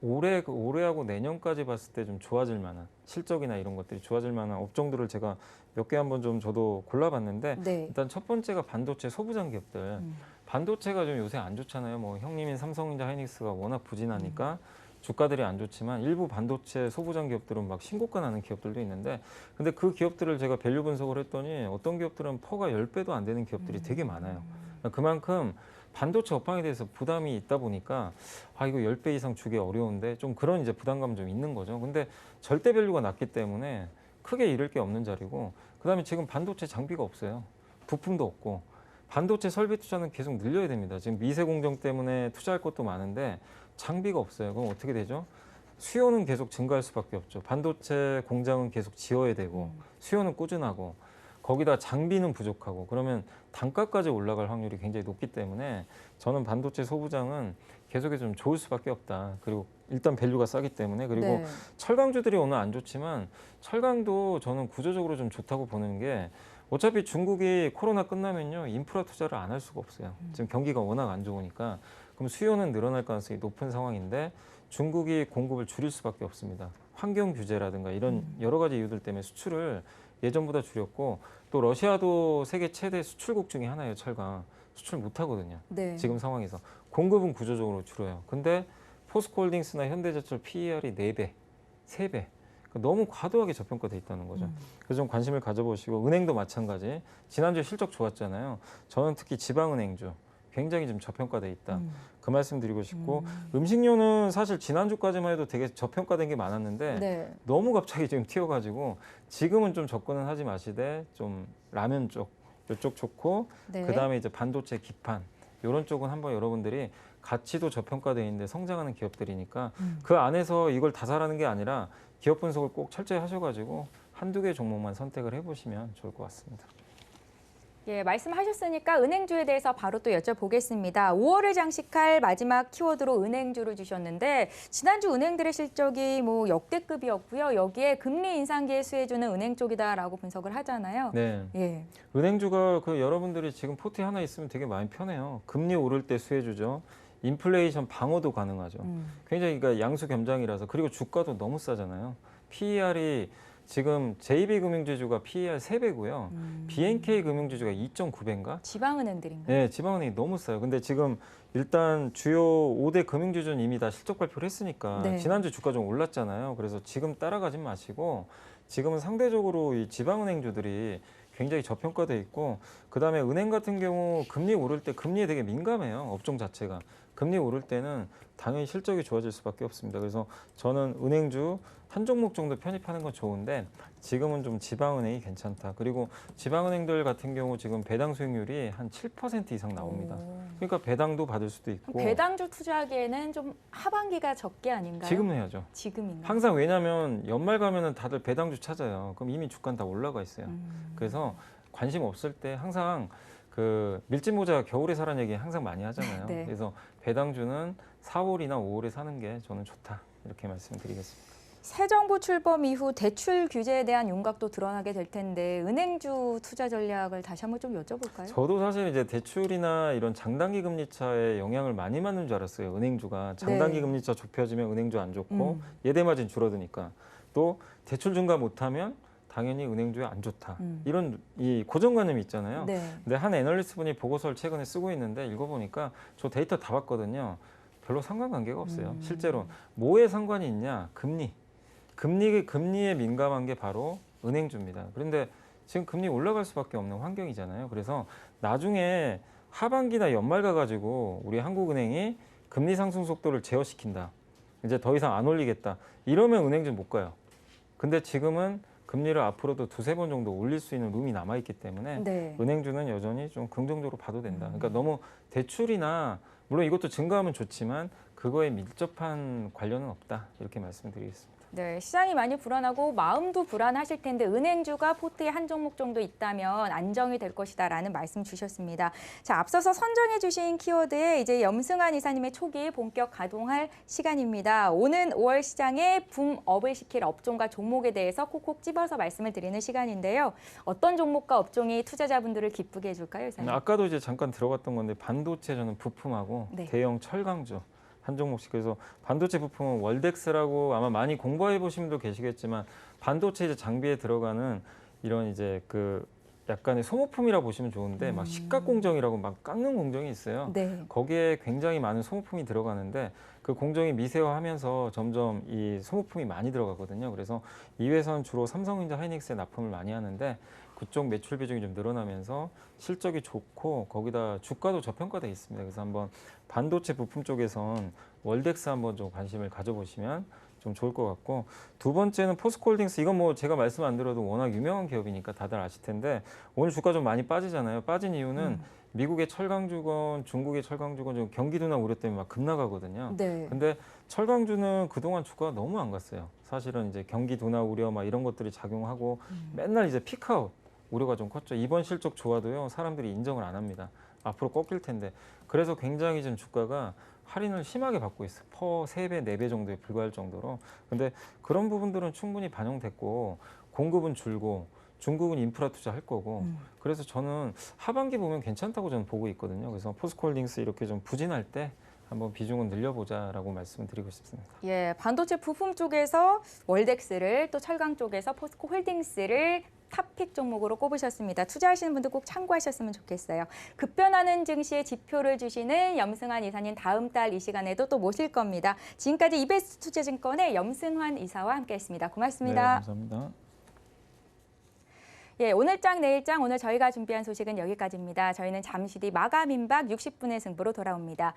올해하고 내년까지 봤을 때 좀 좋아질 만한 실적이나 이런 것들이 좋아질 만한 업종들을 제가 몇 개 한번 좀 저도 골라봤는데 네. 일단 첫 번째가 반도체 소부장 기업들. 반도체가 좀 요새 안 좋잖아요. 뭐 형님인 삼성전자 하이닉스가 워낙 부진하니까 주가들이 안 좋지만 일부 반도체 소부장 기업들은 막 신고가 나는 기업들도 있는데 근데 그 기업들을 제가 밸류 분석을 했더니 어떤 기업들은 퍼가 10배도 안 되는 기업들이 되게 많아요. 그만큼 반도체 업황에 대해서 부담이 있다 보니까 아 이거 10배 이상 주기 어려운데 좀 그런 이제 부담감 좀 있는 거죠. 근데 절대 밸류가 낮기 때문에 크게 잃을 게 없는 자리고 그다음에 지금 반도체 장비가 없어요. 부품도 없고 반도체 설비 투자는 계속 늘려야 됩니다. 지금 미세 공정 때문에 투자할 것도 많은데 장비가 없어요. 그럼 어떻게 되죠? 수요는 계속 증가할 수밖에 없죠. 반도체 공장은 계속 지어야 되고 수요는 꾸준하고 거기다 장비는 부족하고 그러면 단가까지 올라갈 확률이 굉장히 높기 때문에 저는 반도체 소부장은 계속해서 좀 좋을 수밖에 없다. 그리고 일단 밸류가 싸기 때문에 그리고 네. 철강주들이 오늘 안 좋지만 철강도 저는 구조적으로 좀 좋다고 보는 게 어차피 중국이 코로나 끝나면요 인프라 투자를 안 할 수가 없어요. 지금 경기가 워낙 안 좋으니까 그럼 수요는 늘어날 가능성이 높은 상황인데 중국이 공급을 줄일 수밖에 없습니다. 환경 규제라든가 이런 여러 가지 이유들 때문에 수출을 예전보다 줄였고 또 러시아도 세계 최대 수출국 중에 하나예요. 철강 수출 못 하거든요. 네. 지금 상황에서 공급은 구조적으로 줄어요. 근데 포스코홀딩스나 현대제철 PER이 4배, 3배. 너무 과도하게 저평가돼 있다는 거죠. 그래서 좀 관심을 가져보시고 은행도 마찬가지. 지난주에 실적 좋았잖아요. 저는 특히 지방은행주 굉장히 좀 저평가돼 있다. 그 말씀 드리고 싶고 음식료는 사실 지난주까지만 해도 되게 저평가된 게 많았는데 네. 너무 갑자기 지금 튀어가지고 지금은 좀 접근은 하지 마시되 좀 라면 쪽 이쪽 좋고 네. 그다음에 이제 반도체 기판 이런 쪽은 한번 여러분들이 가치도 저평가돼 있는데 성장하는 기업들이니까 그 안에서 이걸 다 사라는 게 아니라 기업 분석을 꼭 철저히 하셔가지고 한두 개 종목만 선택을 해보시면 좋을 것 같습니다. 예, 말씀하셨으니까 은행주에 대해서 바로 또 여쭤보겠습니다. 5월을 장식할 마지막 키워드로 은행주를 주셨는데 지난주 은행들의 실적이 뭐 역대급이었고요. 여기에 금리 인상기에 수혜주는 은행 쪽이다라고 분석을 하잖아요. 네. 예. 은행주가 그 여러분들이 지금 포트에 하나 있으면 되게 많이 편해요. 금리 오를 때 수혜주죠. 인플레이션 방어도 가능하죠. 굉장히 그러니까 양수 겸장이라서 그리고 주가도 너무 싸잖아요. PER이 지금 JB금융지주가 PER 3배고요. BNK 금융지주가 2.9배인가? 지방은행들인가요? 네, 지방은행이 너무 싸요. 근데 지금 일단 주요 5대 금융지주는 이미 다 실적 발표를 했으니까 네. 지난주 주가 좀 올랐잖아요. 그래서 지금 따라가지 마시고 지금은 상대적으로 이 지방은행주들이 굉장히 저평가돼 있고 그다음에 은행 같은 경우 금리 오를 때 금리에 되게 민감해요. 업종 자체가. 금리 오를 때는 당연히 실적이 좋아질 수밖에 없습니다. 그래서 저는 은행주 한 종목 정도 편입하는 건 좋은데 지금은 좀 지방은행이 괜찮다. 그리고 지방은행들 같은 경우 지금 배당 수익률이 한 7% 이상 나옵니다. 그러니까 배당도 받을 수도 있고. 배당주 투자하기에는 좀 하반기가 적게 아닌가요? 지금 해야죠. 지금인가요? 항상 왜냐하면 연말 가면은 다들 배당주 찾아요. 그럼 이미 주가는 다 올라가 있어요. 그래서 관심 없을 때 항상 그 밀짚 모자 겨울에 사라는 얘기 항상 많이 하잖아요. 네. 그래서 배당주는 4월이나 5월에 사는 게 저는 좋다. 이렇게 말씀드리겠습니다. 새 정부 출범 이후 대출 규제에 대한 윤곽도 드러나게 될 텐데 은행주 투자 전략을 다시 한번 좀 여쭤볼까요? 저도 사실 이제 대출이나 이런 장단기 금리차에 영향을 많이 받는 줄 알았어요. 은행주가 장단기 네. 금리차 좁혀지면 은행주 안 좋고 예대 마진 줄어드니까 또 대출 증가 못하면 당연히 은행주에 안 좋다. 이런 이 고정관념이 있잖아요. 네. 근데 한 애널리스트 분이 보고서를 최근에 쓰고 있는데 읽어보니까 저 데이터 다 봤거든요. 별로 상관관계가 없어요. 실제로 뭐에 상관이 있냐? 금리에 민감한 게 바로 은행주입니다. 그런데 지금 금리 올라갈 수밖에 없는 환경이잖아요. 그래서 나중에 하반기나 연말 가가지고 우리 한국은행이 금리 상승 속도를 제어시킨다. 이제 더 이상 안 올리겠다. 이러면 은행좀 못 가요. 근데 지금은 금리를 앞으로도 두세 번 정도 올릴 수 있는 룸이 남아있기 때문에 네. 은행주는 여전히 좀 긍정적으로 봐도 된다. 그러니까 너무 대출이나 물론 이것도 증가하면 좋지만 그거에 밀접한 관련은 없다. 이렇게 말씀드리겠습니다. 네, 시장이 많이 불안하고 마음도 불안하실 텐데 은행주가 포트에 한 종목 정도 있다면 안정이 될 것이다라는 말씀 주셨습니다. 자, 앞서서 선정해 주신 키워드에 이제 염승환 이사님의 촉이 본격 가동할 시간입니다. 오는 5월 시장에 붐업을 시킬 업종과 종목에 대해서 콕콕 집어서 말씀을 드리는 시간인데요. 어떤 종목과 업종이 투자자분들을 기쁘게 해줄까요, 이사님? 아까도 이제 잠깐 들어갔던 건데 반도체 저는 부품하고 네. 대형 철강주 한 종목씩. 그래서 반도체 부품은 월덱스라고 아마 많이 공부해 보신 분도 계시겠지만 반도체 이제 장비에 들어가는 이런 이제 그 약간의 소모품이라 보시면 좋은데 막 식각 공정이라고 막 깎는 공정이 있어요. 네. 거기에 굉장히 많은 소모품이 들어가는데 그 공정이 미세화하면서 점점 이 소모품이 많이 들어가거든요. 그래서 이 회사는 주로 삼성전자, 하이닉스에 납품을 많이 하는데 그쪽 매출 비중이 좀 늘어나면서 실적이 좋고 거기다 주가도 저평가돼 있습니다. 그래서 한번 반도체 부품 쪽에선 월덱스 한번 좀 관심을 가져보시면 좀 좋을 것 같고, 두 번째는 포스코홀딩스. 이건 뭐 제가 말씀 안 드려도 워낙 유명한 기업이니까 다들 아실 텐데 오늘 주가 좀 많이 빠지잖아요. 빠진 이유는 미국의 철강주건 중국의 철강주건 좀 경기도나 우려 때문에 막 급나가거든요. 네. 근데 철강주는 그동안 주가가 너무 안 갔어요. 사실은 이제 경기 둔화 우려 막 이런 것들이 작용하고 맨날 이제 피크아웃 우려가 좀 컸죠. 이번 실적 좋아도요, 사람들이 인정을 안 합니다. 앞으로 꺾일 텐데. 그래서 굉장히 좀 주가가 할인을 심하게 받고 있어요. 퍼 3배, 4배 정도에 불과할 정도로. 근데 그런 부분들은 충분히 반영됐고 공급은 줄고 중국은 인프라 투자할 거고. 그래서 저는 하반기 보면 괜찮다고 저는 보고 있거든요. 그래서 포스코홀딩스 이렇게 좀 부진할 때 한번 비중은 늘려보자라고 말씀을 드리고 싶습니다. 예, 반도체 부품 쪽에서 월덱스를 또 철강 쪽에서 포스코홀딩스를 탑픽 종목으로 꼽으셨습니다. 투자하시는 분들 꼭 참고하셨으면 좋겠어요. 급변하는 증시의 지표를 주시는 염승환 이사님 다음 달 이 시간에도 또 모실 겁니다. 지금까지 이베스트 투자증권의 염승환 이사와 함께했습니다. 고맙습니다. 네, 감사합니다. 예, 오늘장 내일장 오늘 저희가 준비한 소식은 여기까지입니다. 저희는 잠시 뒤 마감 임박 60분의 승부로 돌아옵니다.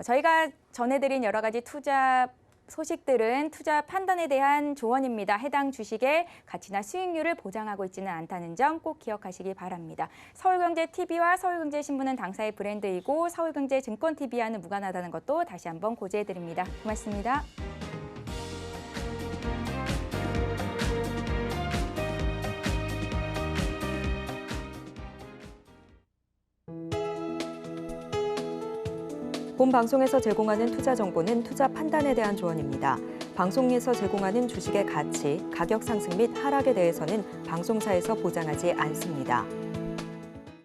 저희가 전해드린 여러 가지 투자 소식들은 투자 판단에 대한 조언입니다. 해당 주식의 가치나 수익률을 보장하고 있지는 않다는 점 꼭 기억하시기 바랍니다. 서울경제TV와 서울경제신문은 당사의 브랜드이고 서울경제증권TV와는 무관하다는 것도 다시 한번 고지해드립니다. 고맙습니다. 본 방송에서 제공하는 투자 정보는 투자 판단에 대한 조언입니다. 방송에서 제공하는 주식의 가치, 가격 상승 및 하락에 대해서는 방송사에서 보장하지 않습니다.